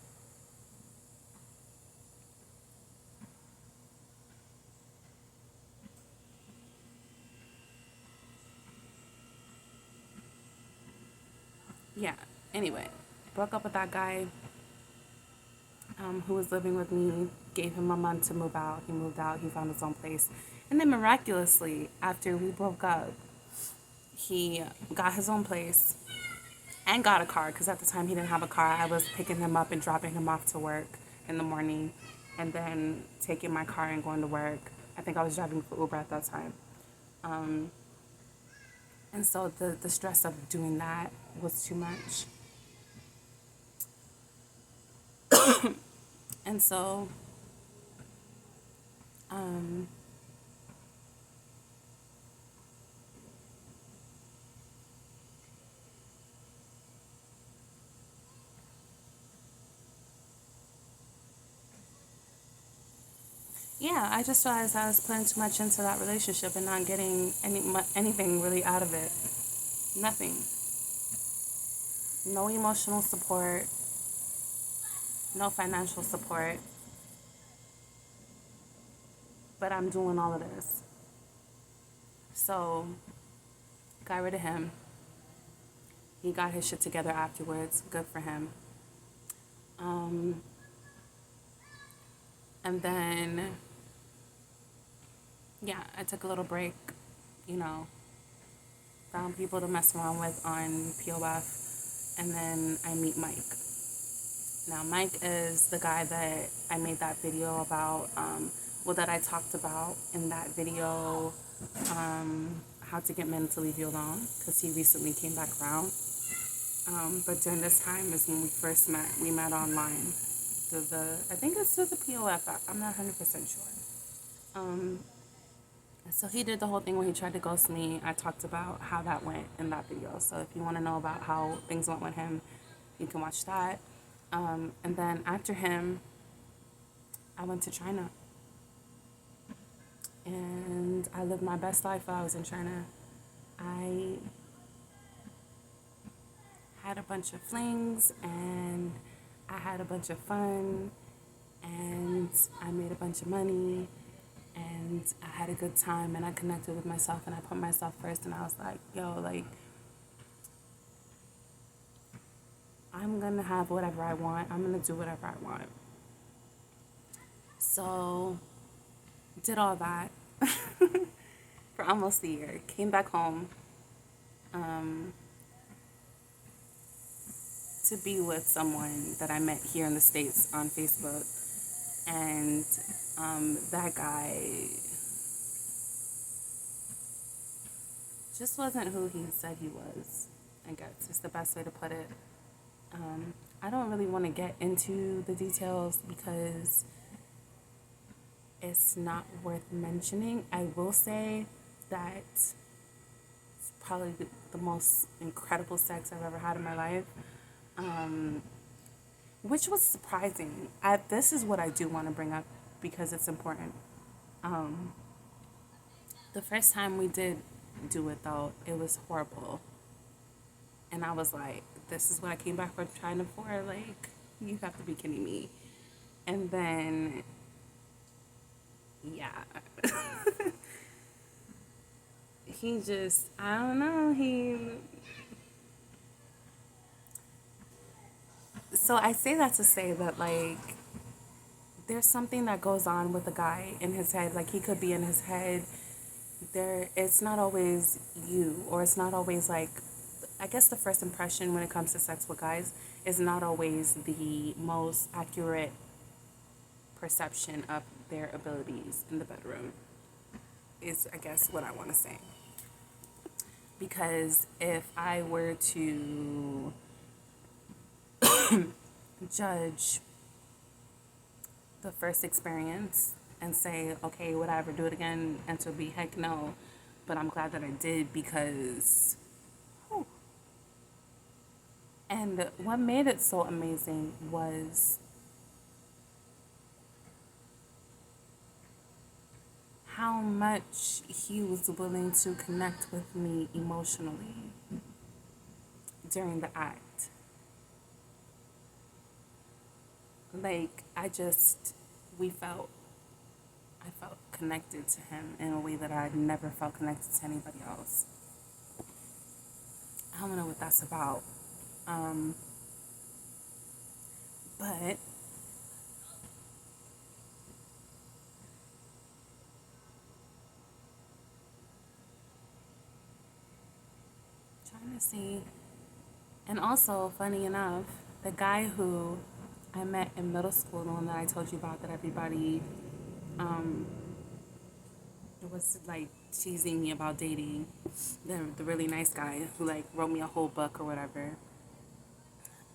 Yeah, anyway, broke up with that guy who was living with me, gave him a month to move out. He moved out, he found his own place. And then miraculously, after we broke up, he got his own place and got a car because at the time he didn't have a car. I was picking him up and dropping him off to work in the morning and then taking my car and going to work. I think I was driving for Uber at that time. And so the stress of doing that was too much. And so, um, yeah, I just realized I was putting too much into that relationship and not getting anything really out of it. Nothing. No emotional support, no financial support, but I'm doing all of this. So, got rid of him. He got his shit together afterwards. Good for him. Um, and then, yeah, I took a little break, you know, found people to mess around with on POF, and then I meet Mike. Now, Mike is the guy that I made that video about, that I talked about in that video, how to get men to leave you alone, because he recently came back around. But during this time is when we first met. We met online through I think it's through the POF app. I'm not 100% sure. Um, so he did the whole thing where he tried to ghost me. I talked about how that went in that video. So if you want to know about how things went with him, you can watch that. And then after him, I went to China. And I lived my best life while I was in China. I had a bunch of flings and I had a bunch of fun and I made a bunch of money and I had a good time and I connected with myself and I put myself first and I was like, yo, like, I'm gonna have whatever I want. I'm gonna do whatever I want. So, did all that for almost a year. Came back home to be with someone that I met here in the States on Facebook. And that guy just wasn't who he said he was, I guess is the best way to put it. I don't really want to get into the details because it's not worth mentioning. I will say that it's probably the most incredible sex I've ever had in my life, which was surprising. This is what I do want to bring up because it's important. The first time we did do it, though, it was horrible. And I was like, this is what I came back from China for? Like, you have to be kidding me. And then, yeah. He just, I don't know, so I say that to say that, like, there's something that goes on with a guy in his head. Like, he could be in his head. It's not always you, or it's not always like, I guess the first impression when it comes to sex with guys is not always the most accurate perception of their abilities in the bedroom, is, I guess, what I want to say. Because if I were to judge the first experience and say, okay, would I ever do it again? And to be heck no. But I'm glad that I did because, whew. And what made it so amazing was how much he was willing to connect with me emotionally. during the act. Like, we felt, I felt connected to him in a way that I never felt connected to anybody else. I don't know what that's about. Um, but trying to see. And also, funny enough, the guy who I met in middle school, the one that I told you about that everybody um, was like teasing me about dating, the really nice guy who like wrote me a whole book or whatever,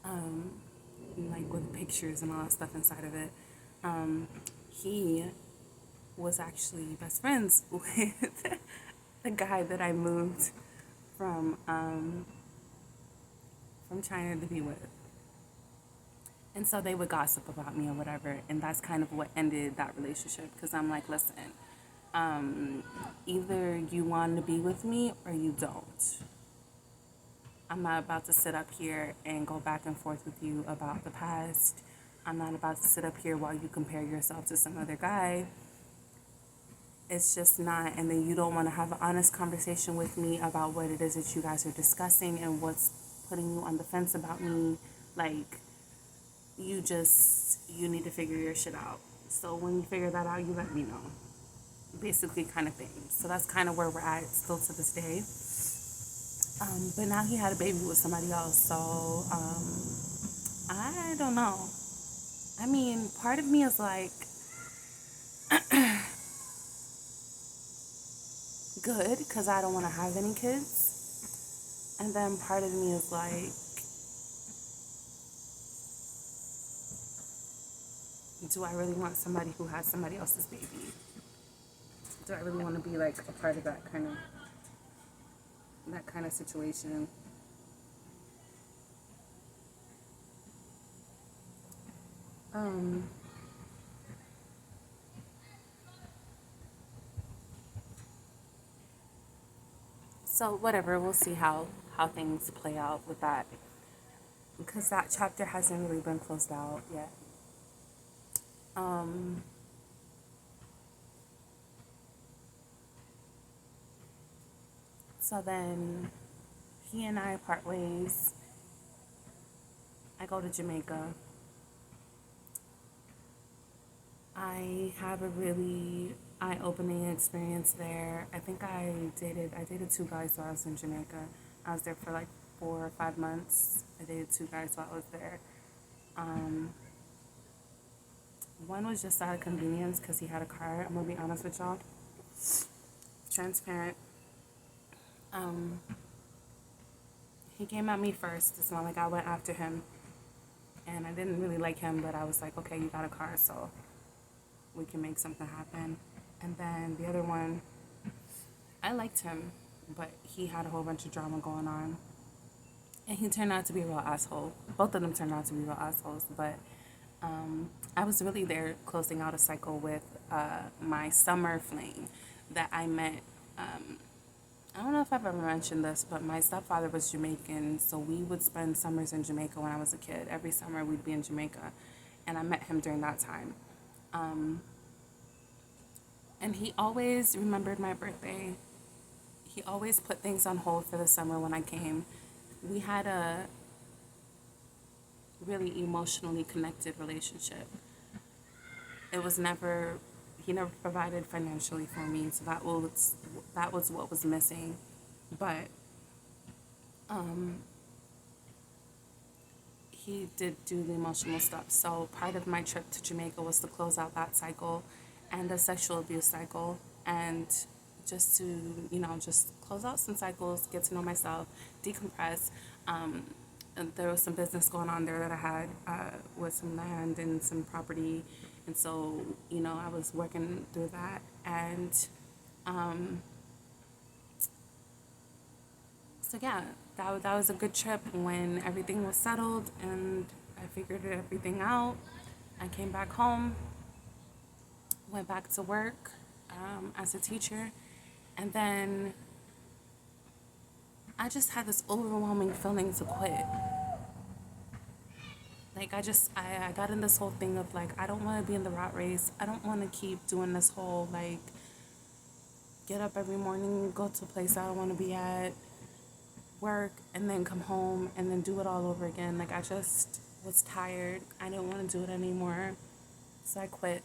like with pictures and all that stuff inside of it. He was actually best friends with the guy that I moved from from China to be with. And so they would gossip about me or whatever, and that's kind of what ended that relationship. Because I'm like, listen, either you want to be with me or you don't. I'm not about to sit up here and go back and forth with you about the past. I'm not about to sit up here while you compare yourself to some other guy. It's just not. And then you don't want to have an honest conversation with me about what it is that you guys are discussing and what's putting you on the fence about me. Like, you need to figure your shit out. So when you figure that out, you let me know. Basically, kind of thing. So that's kind of where we're at still to this day. But now he had a baby with somebody else, so I don't know. I mean, part of me is like, good, because I don't want to have any kids. And then part of me is like, do I really want somebody who has somebody else's baby? Do I really want to be like a part of that kind of situation? So whatever, we'll see how things play out with that, because that chapter hasn't really been closed out yet. So then he and I part ways. I go to Jamaica. I have a really eye-opening experience there. I dated two guys while I was in Jamaica. I was there for like 4 or 5 months. I dated two guys while I was there. One was just out of convenience because he had a car. I'm gonna be honest with y'all. Transparent. He came at me first. It's not like I went after him. And I didn't really like him, but I was like, okay, you got a car, so we can make something happen. And then the other one, I liked him, but he had a whole bunch of drama going on. And he turned out to be a real asshole. Both of them turned out to be real assholes, but I was really there closing out a cycle with my summer fling that I met. I don't know if I've ever mentioned this, but my stepfather was Jamaican, so we would spend summers in Jamaica when I was a kid. Every summer we'd be in Jamaica, and I met him during that time. And he always remembered my birthday. He always put things on hold for the summer when I came. We had a really emotionally connected relationship. It was never, he never provided financially for me, so that was what was missing. But he did do the emotional stuff. So part of my trip to Jamaica was to close out that cycle and the sexual abuse cycle, and just to, just close out some cycles, get to know myself, decompress. And there was some business going on there that I had with some land and some property. And so, I was working through that. And so, yeah, that was a good trip when everything was settled and I figured everything out. I came back home, went back to work as a teacher. And then I just had this overwhelming feeling to quit. Like I got in this whole thing of like, I don't want to be in the rat race. I don't want to keep doing this whole like get up every morning, go to a place I don't want to be at, work, and then come home and then do it all over again. Like I just was tired. I didn't want to do it anymore. So I quit.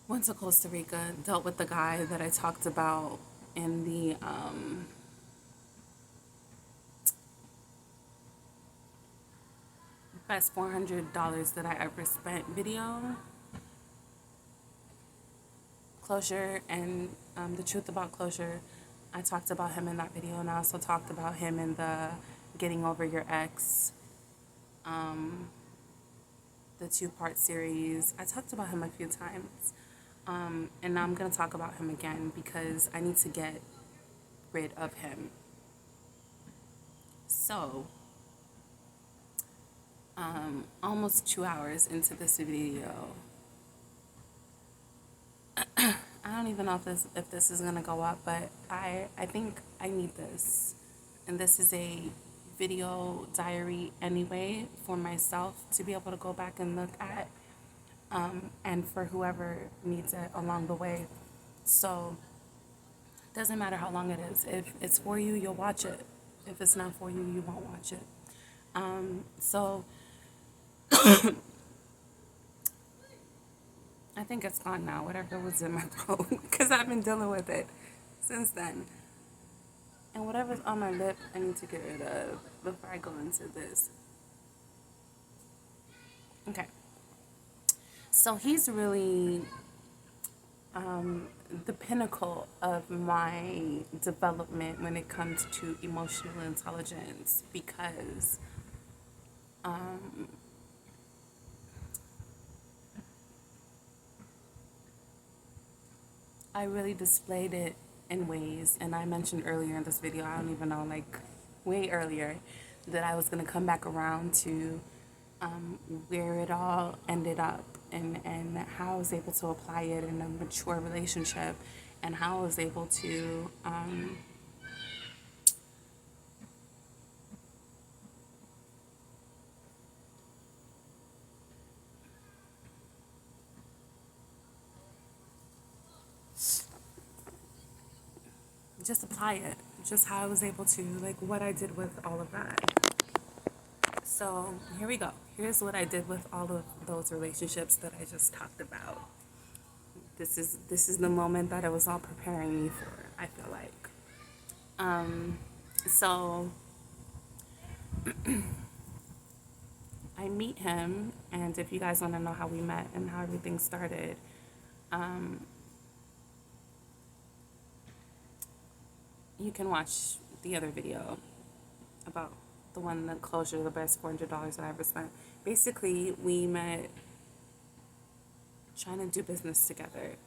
Went to Costa Rica, dealt with the guy that I talked about in the best $400 that I ever spent video. Closure and the truth about closure. I talked about him in that video, and I also talked about him in the getting over your ex, the two-part series. I talked about him a few times. And now I'm going to talk about him again because I need to get rid of him. So, almost 2 hours into this video, I don't even know if this is gonna go up, but I think I need this. And this is a video diary anyway for myself to be able to go back and look at, and for whoever needs it along the way. So it doesn't matter how long it is. If it's for you, you'll watch it. If it's not for you, you won't watch it. So I think it's gone now, whatever was in my throat, because I've been dealing with it since then. And whatever's on my lip, I need to get rid of before I go into this. Okay. So he's really the pinnacle of my development when it comes to emotional intelligence because I really displayed it in ways, and I mentioned earlier in this video, I don't even know, like way earlier, that I was going to come back around to where it all ended up and how I was able to apply it in a mature relationship and how I was able to just apply it, just how I was able to, like what I did with all of that. So here we go. Here's what I did with all of those relationships that I just talked about. This is the moment that it was all preparing me for, I feel like. So I meet him, and if you guys want to know how we met and how everything started, you can watch the other video about the one, the closure, the best $400 that I ever spent. Basically, we met trying to do business together.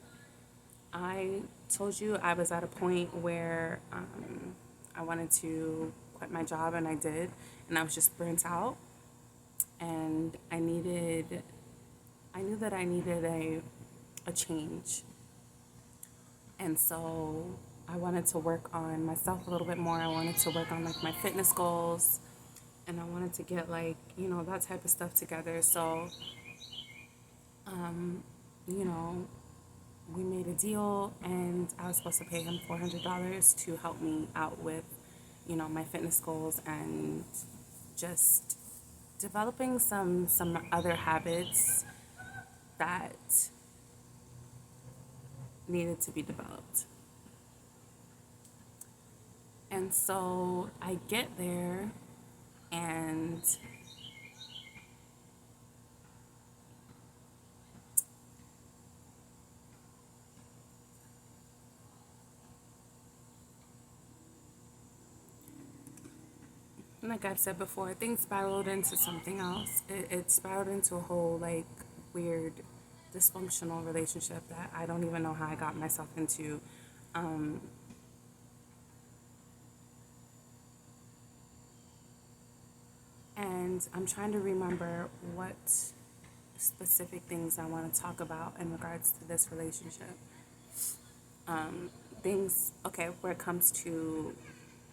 I told you I was at a point where I wanted to quit my job, and I did, and I was just burnt out, and I knew that I needed a change, and so I wanted to work on myself a little bit more. I wanted to work on like my fitness goals, and I wanted to get like, that type of stuff together. So, you know, we made a deal, and I was supposed to pay him $400 to help me out with, my fitness goals and just developing some other habits that needed to be developed. And so I get there, and like I've said before, things spiraled into something else. It spiraled into a whole like weird dysfunctional relationship that I don't even know how I got myself into. And I'm trying to remember what specific things I want to talk about in regards to this relationship. Things, okay, where it comes to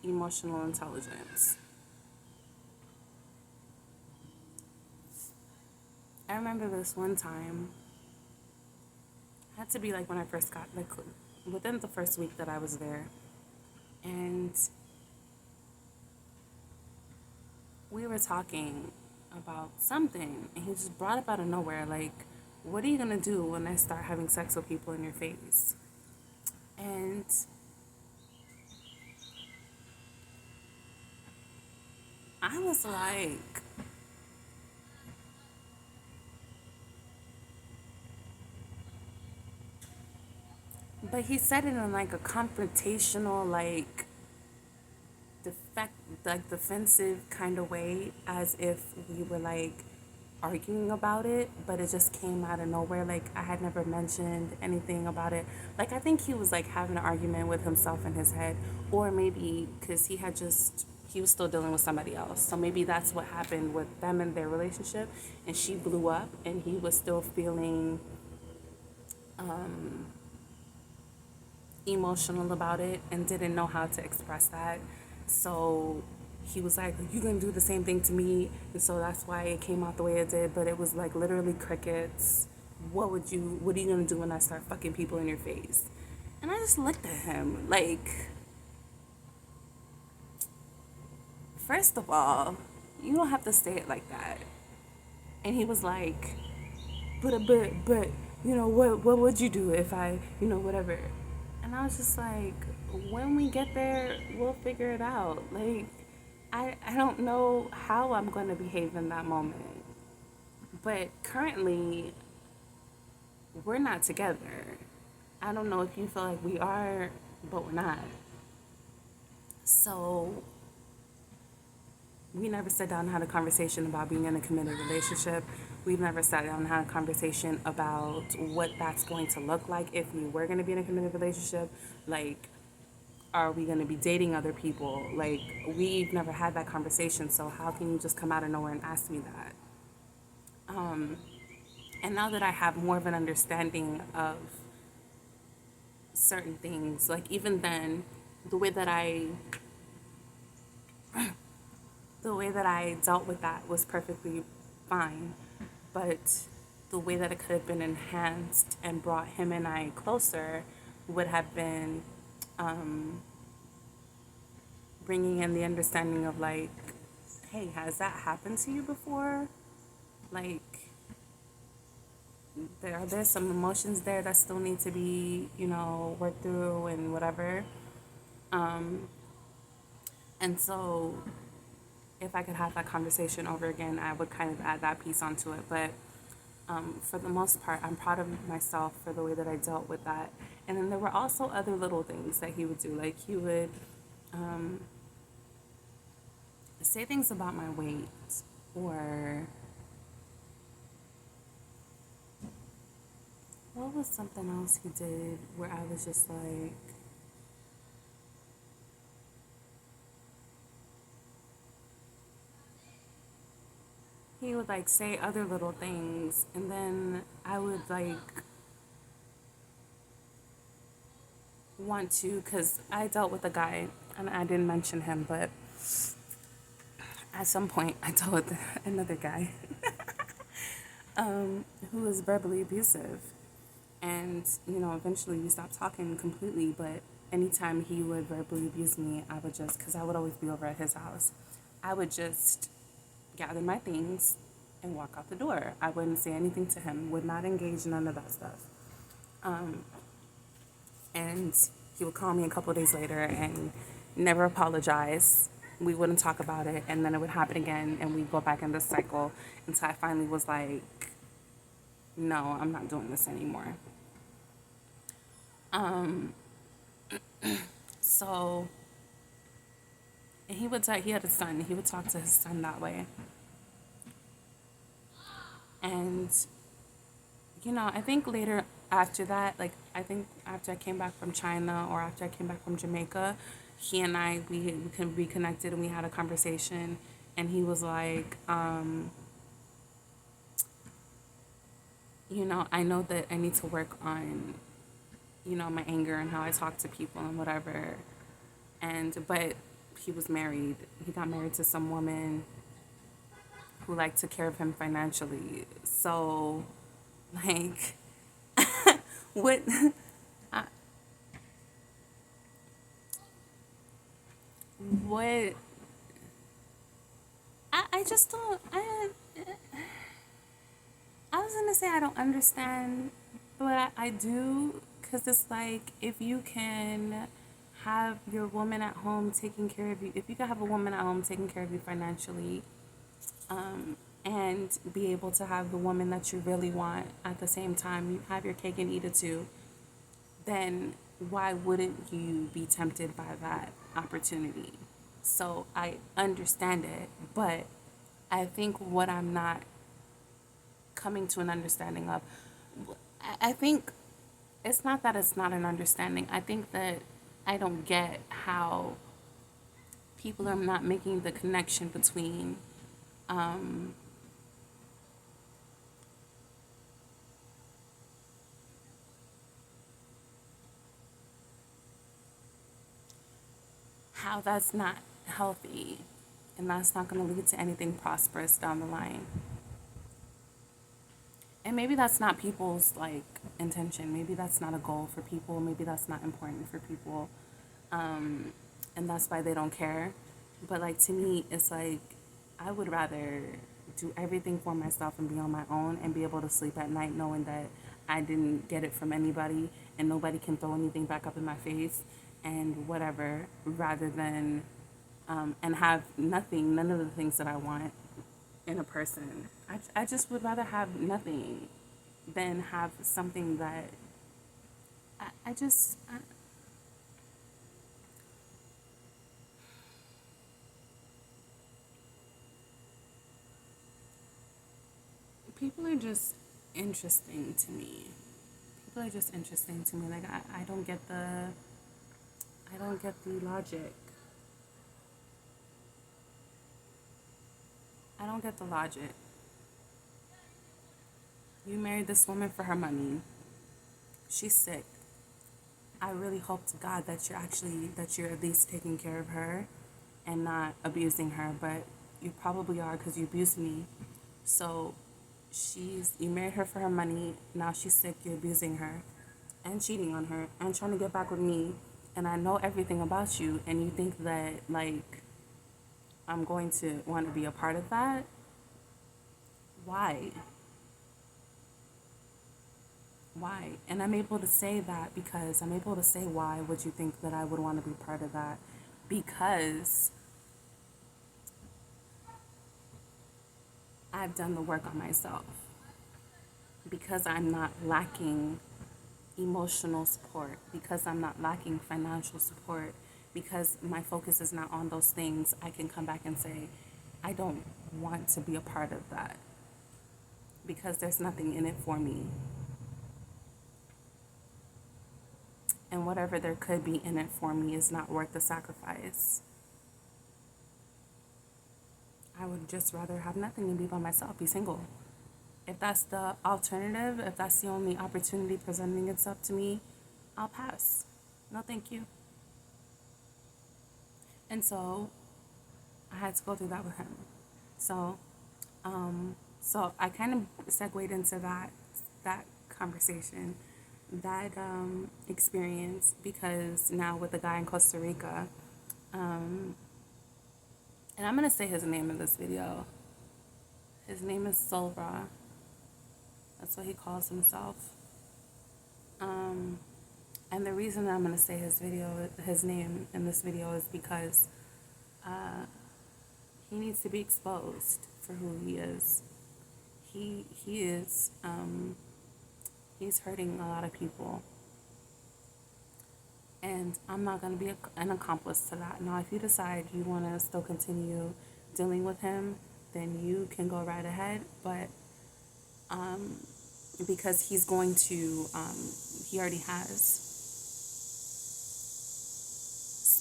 emotional intelligence. I remember this one time, it had to be like when I first got, like within the first week that I was there. And we were talking about something, and he just brought up out of nowhere, like, what are you gonna do when I start having sex with people in your face? And I was like, but he said it in like a confrontational, like defensive kind of way, as if we were like arguing about it, but it just came out of nowhere. Like I had never mentioned anything about it. Like I think he was like having an argument with himself in his head, or maybe because he was still dealing with somebody else. So maybe that's what happened with them and their relationship, and she blew up, and he was still feeling emotional about it and didn't know how to express that. So he was like, "You gonna do the same thing to me?" And so that's why it came out the way it did. But it was like literally crickets. What are you gonna do when I start fucking people in your face? And I just looked at him like, first of all, you don't have to say it like that. And he was like, but, what would you do if I, whatever. And I was just like, when we get there, we'll figure it out. Like, I don't know how I'm going to behave in that moment. But currently, we're not together. I don't know if you feel like we are, but we're not. So, we never sat down and had a conversation about being in a committed relationship. We've never sat down and had a conversation about what that's going to look like if we were going to be in a committed relationship. Like, are we going to be dating other people? Like, we've never had that conversation, so how can you just come out of nowhere and ask me that? And now that I have more of an understanding of certain things, like even then, the way that I the way that I dealt with that was perfectly fine, but the way that it could have been enhanced and brought him and I closer would have been bringing in the understanding of like, hey, has that happened to you before? Like, there's some emotions there that still need to be, worked through and whatever. And so if I could have that conversation over again, I would kind of add that piece onto it. But for the most part, I'm proud of myself for the way that I dealt with that. And then there were also other little things that he would do. Like he would say things about my weight, or what was something else he did where I was just like, he would like say other little things, and then I would like want to, because I dealt with a guy, and I didn't mention him, but at some point I dealt with another guy who was verbally abusive. And, eventually we stopped talking completely, but anytime he would verbally abuse me, I would just, because I would always be over at his house, I would just gather my things and walk out the door. I wouldn't say anything to him, would not engage in none of that stuff. And he would call me a couple of days later and never apologize. We wouldn't talk about it, and then it would happen again, and we'd go back in this cycle until I finally was like, no, I'm not doing this anymore. So, and he had a son, he would talk to his son that way. And, I think later after that, like, I think after I came back from China or after I came back from Jamaica, he and we reconnected and we had a conversation. And he was like, I know that I need to work on, my anger and how I talk to people and whatever. But he was married. He got married to some woman who like took care of him financially. So, like, what? I, what? I just don't. I was gonna say I don't understand, but I do, because it's like if you can have your woman at home taking care of you, if you can have a woman at home taking care of you financially, and be able to have the woman that you really want at the same time, you have your cake and eat it too, then why wouldn't you be tempted by that opportunity? So I understand it, but I think what I'm not coming to an understanding of, I think it's not that it's not an understanding. I think that I don't get how people are not making the connection between how that's not healthy and that's not going to lead to anything prosperous down the line. And maybe that's not people's like intention. Maybe that's not a goal for people. Maybe that's not important for people. And that's why they don't care. But like to me, it's like I would rather do everything for myself and be on my own and be able to sleep at night knowing that I didn't get it from anybody and nobody can throw anything back up in my face and whatever, rather than and have nothing, none of the things that I want in a person. I just would rather have nothing than have something that I just, people are just interesting to me. People are just interesting to me. Like, I don't get I don't get the logic. I don't get the logic. You married this woman for her money. She's sick. I really hope to God that you're at least taking care of her and not abusing her, but you probably are because you abused me. So you married her for her money, now she's sick, you're abusing her and cheating on her and trying to get back with me, and I know everything about you, and you think that like I'm going to want to be a part of that? Why? Why? And I'm able to say that because I'm able to say why would you think that I would want to be part of that? Because I've done the work on myself. Because I'm not lacking emotional support. Because I'm not lacking financial support. Because my focus is not on those things, I can come back and say, I don't want to be a part of that. Because there's nothing in it for me. And whatever there could be in it for me is not worth the sacrifice. I would just rather have nothing and be by myself, be single. If that's the alternative, if that's the only opportunity presenting itself to me, I'll pass. No, thank you. And so I had to go through that with him. So, so I kind of segued into that conversation, that experience, because now with the guy in Costa Rica, and I'm gonna say his name in this video. His name is Solra. That's what he calls himself. And the reason I'm gonna say his name in this video is because he needs to be exposed for who he is. He is he's hurting a lot of people, and I'm not gonna be an accomplice to that. Now, if you decide you want to still continue dealing with him, then you can go right ahead. But because he's going to, he already has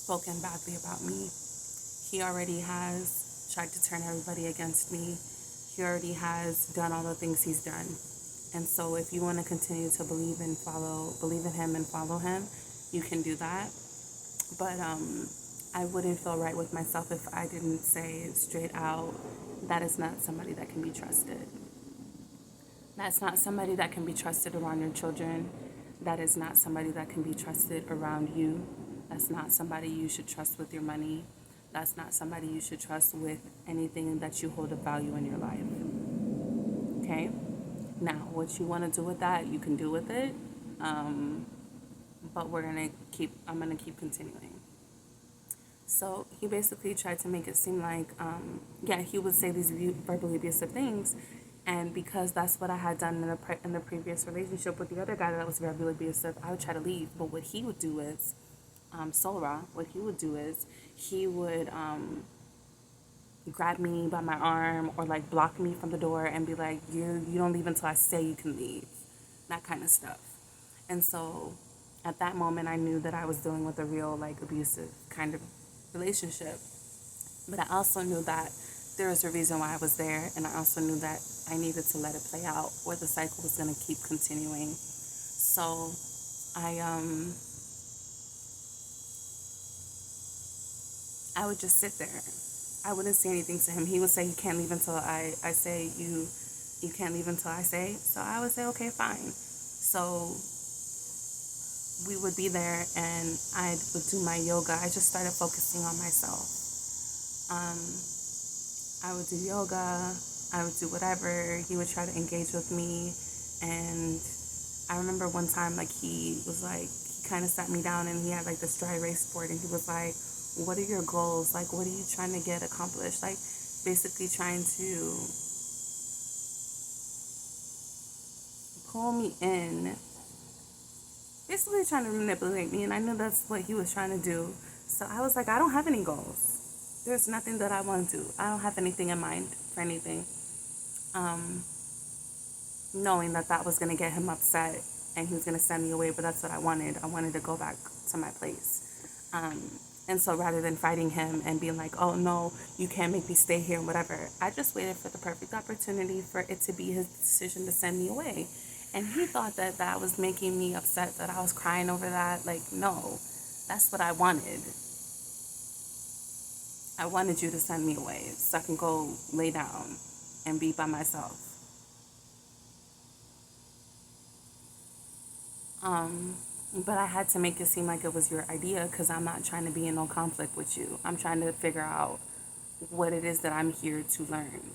spoken badly about me. He already has tried to turn everybody against me. He already has done all the things he's done. And so if you want to continue to believe in him and follow him, you can do that. But I wouldn't feel right with myself if I didn't say straight out, that is not somebody that can be trusted. That's not somebody that can be trusted around your children. That is not somebody that can be trusted around you. That's not somebody you should trust with your money. That's not somebody you should trust with anything that you hold of value in your life. Okay? Now, what you want to do with that, you can do with it. But I'm going to keep continuing. So he basically tried to make it seem like, he would say these verbally abusive things. And because that's what I had done in the previous relationship with the other guy that was verbally abusive, I would try to leave. But what he would do is, Solra, what he would do is he would grab me by my arm or like block me from the door and be like, you don't leave until I say you can leave. That kind of stuff. And so at that moment, I knew that I was dealing with a real like abusive kind of relationship. But I also knew that there was a reason why I was there, and I also knew that I needed to let it play out or the cycle was going to keep continuing. So I would just sit there. I wouldn't say anything to him. He would say, you can't leave until I say you can't leave until I say. So I would say, okay, fine. So we would be there and I would do my yoga. I just started focusing on myself. I would do yoga. I would do whatever. He would try to engage with me. And I remember one time, like, he kind of sat me down and he had like this dry erase board and he was like, what are your goals? Like, what are you trying to get accomplished? Like, basically trying to pull me in, basically trying to manipulate me. And I knew that's what he was trying to do. So I was like, I don't have any goals. There's nothing that I want to do. I don't have anything in mind for anything. Knowing that was going to get him upset and he was going to send me away, but that's what I wanted. I wanted to go back to my place. And so rather than fighting him and being like, oh no, you can't make me stay here and whatever, I just waited for the perfect opportunity for it to be his decision to send me away. And he thought that was making me upset, that I was crying over that. Like, no, that's what I wanted. I wanted you to send me away so I can go lay down and be by myself. But I had to make it seem like it was your idea because I'm not trying to be in no conflict with you. I'm trying to figure out what it is that I'm here to learn.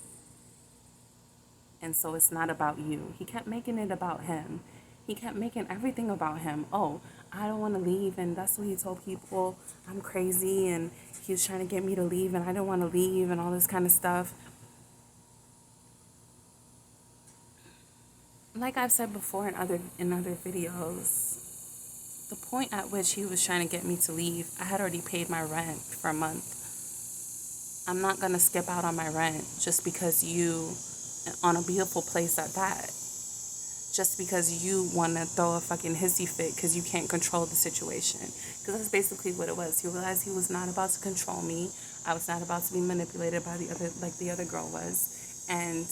And so it's not about you. He kept making it about him. He kept making everything about him. Oh, I don't want to leave. And that's what he told people. I'm crazy. And he was trying to get me to leave. And I didn't want to leave and all this kind of stuff. Like I've said before in other videos, the point at which he was trying to get me to leave, I had already paid my rent for a month. I'm not going to skip out on my rent just because you, on a beautiful place at that, just because you want to throw a fucking hissy fit because you can't control the situation. Because that's basically what it was. He realized he was not about to control me. I was not about to be manipulated by the other girl was. And,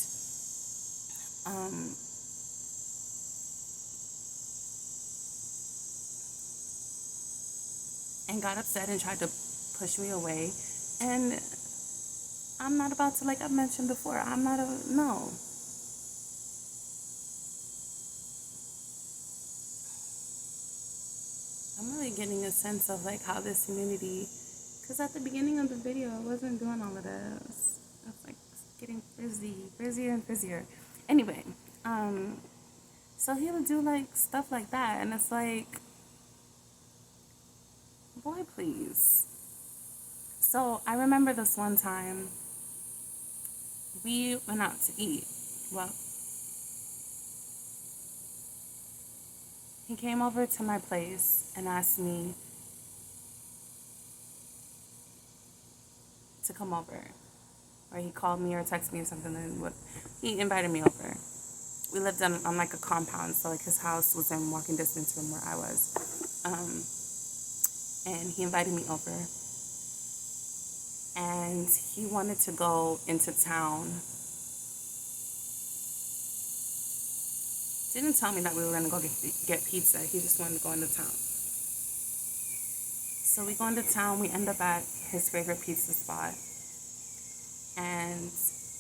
and got upset and tried to push me away. And I'm not about to, like I mentioned before, no. I'm really getting a sense of like how this community, because at the beginning of the video, I wasn't doing all of this. I was like getting busier and busier. Anyway, so he would do like stuff like that. And it's like, boy, please. So I remember this one time we went out to eat. Well, he came over to my place and asked me to come over. Or he called me or texted me or something, and he invited me over. We lived on like a compound, so like his house was in walking distance from where I was. And he invited me over. And he wanted to go into town. Didn't tell me that we were going to go get pizza. He just wanted to go into town. So we go into town. We end up at his favorite pizza spot. And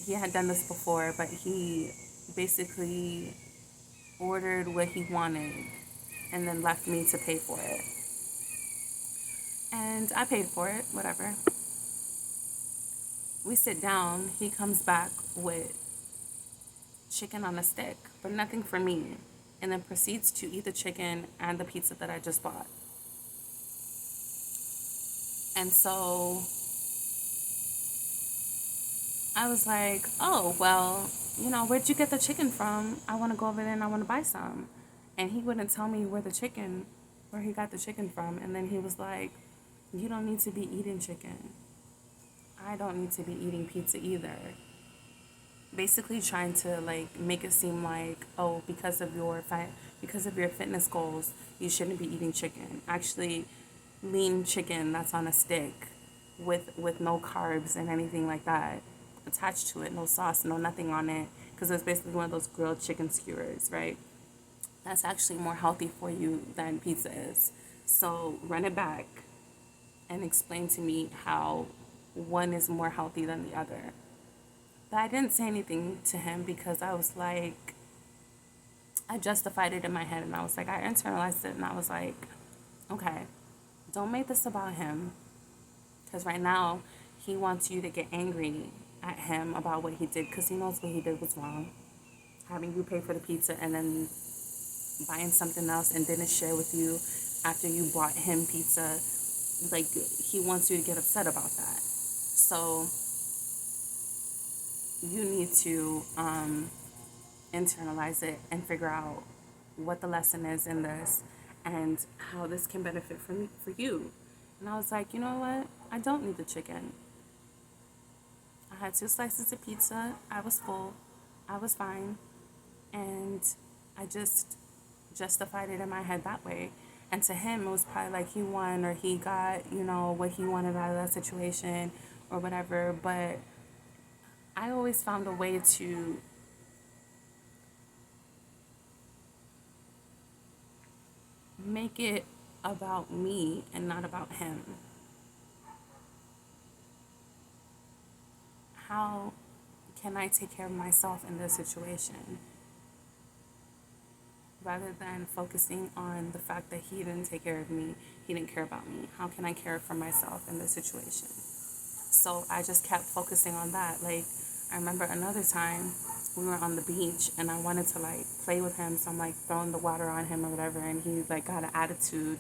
he had done this before, but he basically ordered what he wanted and then left me to pay for it. And I paid for it, whatever. We sit down, he comes back with chicken on a stick, but nothing for me, and then proceeds to eat the chicken and the pizza that I just bought. And so I was like, oh, well, where'd you get the chicken from? I want to go over there and I want to buy some. And he wouldn't tell me where he got the chicken from. And then he was like, you don't need to be eating chicken. I don't need to be eating pizza either. Basically trying to like make it seem like, oh, because of your fitness goals, you shouldn't be eating chicken. Actually, lean chicken that's on a stick with no carbs and anything like that attached to it, no sauce, no nothing on it, because it's basically one of those grilled chicken skewers, right? That's actually more healthy for you than pizza is. So run it back and explain to me how one is more healthy than the other. But I didn't say anything to him because I was like, I justified it in my head, and I was like, I internalized it, and I was like, okay, don't make this about him, because right now he wants you to get angry at him about what he did, because he knows what he did was wrong. Having you pay for the pizza and then buying something else and didn't share with you after you bought him pizza, like, he wants you to get upset about that. So you need to internalize it and figure out what the lesson is in this and how this can benefit for you. And I was like, you know what? I don't need the chicken. I had 2 slices of pizza. I was full. I was fine. And I just justified it in my head that way. And to him, it was probably like he won or he got, what he wanted out of that situation or whatever. But I always found a way to make it about me and not about him. How can I take care of myself in this situation? Rather than focusing on the fact that he didn't take care of me, he didn't care about me. How can I care for myself in this situation? So I just kept focusing on that. Like, I remember another time we were on the beach and I wanted to like play with him, so I'm like throwing the water on him or whatever, and he like got an attitude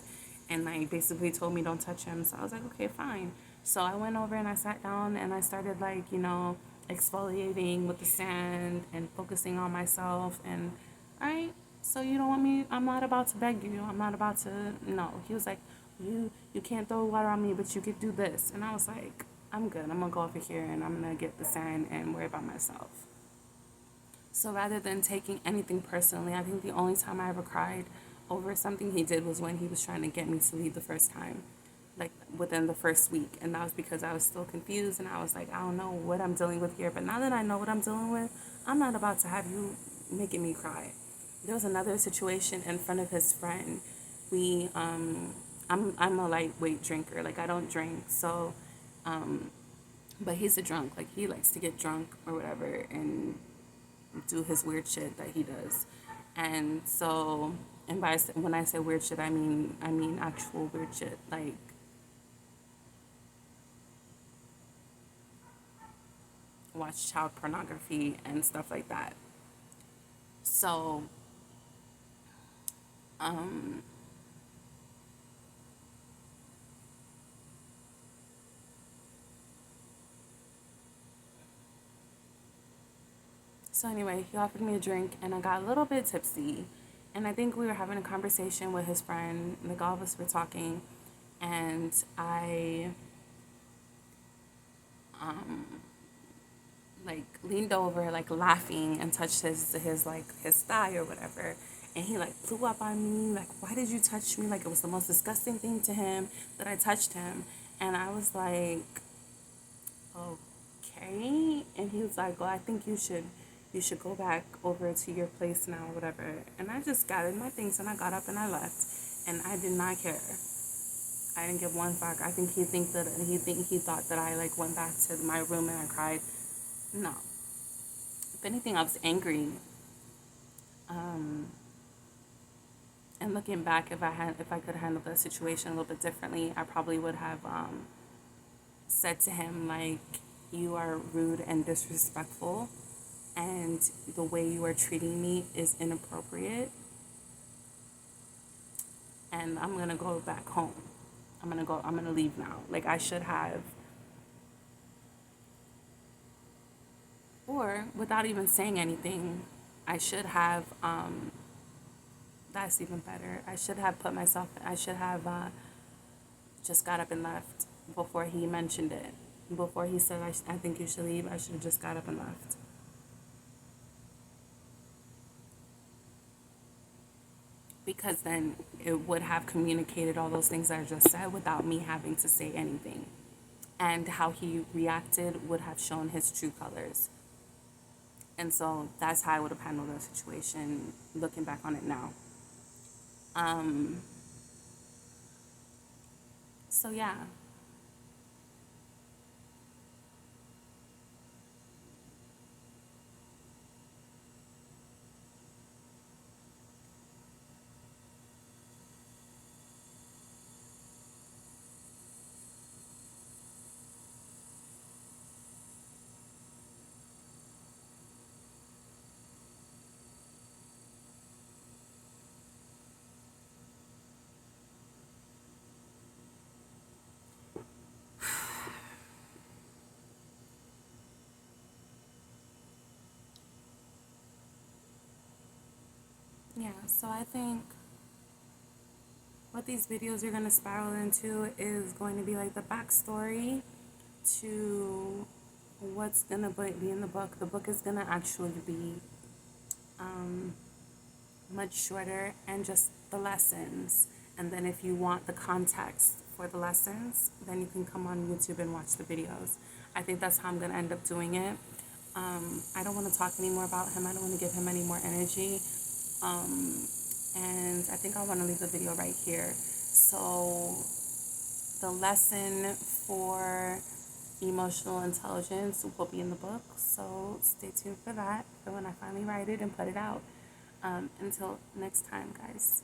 and like basically told me don't touch him. So I was like, okay, fine. So I went over and I sat down and I started like, exfoliating with the sand and focusing on myself. And all right, so you don't want me, I'm not about to beg you, I'm not about to, no. He was like, you can't throw water on me, but you could do this. And I was like, I'm good, I'm gonna go over here and I'm gonna get the sand and worry about myself. So rather than taking anything personally, I think the only time I ever cried over something he did was when he was trying to get me to leave the first time, like within the first week. And that was because I was still confused and I was like, I don't know what I'm dealing with here. But now that I know what I'm dealing with, I'm not about to have you making me cry. There was another situation in front of his friend. I'm a lightweight drinker. Like, I don't drink. So, but he's a drunk. Like, he likes to get drunk or whatever and do his weird shit that he does. And so, and when I say weird shit, I mean actual weird shit, like watch child pornography and stuff like that. So, um, so anyway, he offered me a drink and I got a little bit tipsy. And I think we were having a conversation with his friend, like all of us were talking, and I like leaned over like laughing and touched his thigh or whatever, and he like blew up on me like, why did you touch me? Like, it was the most disgusting thing to him that I touched him. And I was like, okay. And he was like, well, I think you should go back over to your place now or whatever. And I just gathered my things and I got up and I left, and I did not care. I didn't give one fuck. I think he thought that I like went back to my room and I cried. No. If anything, I was angry. Um, and looking back, if I could handle the situation a little bit differently, I probably would have said to him like, "You are rude and disrespectful, and the way you are treating me is inappropriate. And I'm gonna go back home. I'm gonna leave now." Like I should have, or without even saying anything, I should have. That's even better. I should have just got up and left before he mentioned it. Before he said, I think you should leave, I should have just got up and left. Because then it would have communicated all those things I just said without me having to say anything. And how he reacted would have shown his true colors. And so that's how I would have handled the situation looking back on it now. Um, so yeah. Yeah, so I think what these videos are going to spiral into is going to be like the backstory to what's going to be in the book. The book is going to actually be um, much shorter and just the lessons. And then if you want the context for the lessons, then you can come on YouTube and watch the videos. I think that's how I'm going to end up doing it. I don't want to talk anymore about him. I don't want to give him any more energy. And I think I want to leave the video right here. So the lesson for emotional intelligence will be in the book. So stay tuned for that for when I finally write it and put it out. Until next time, guys.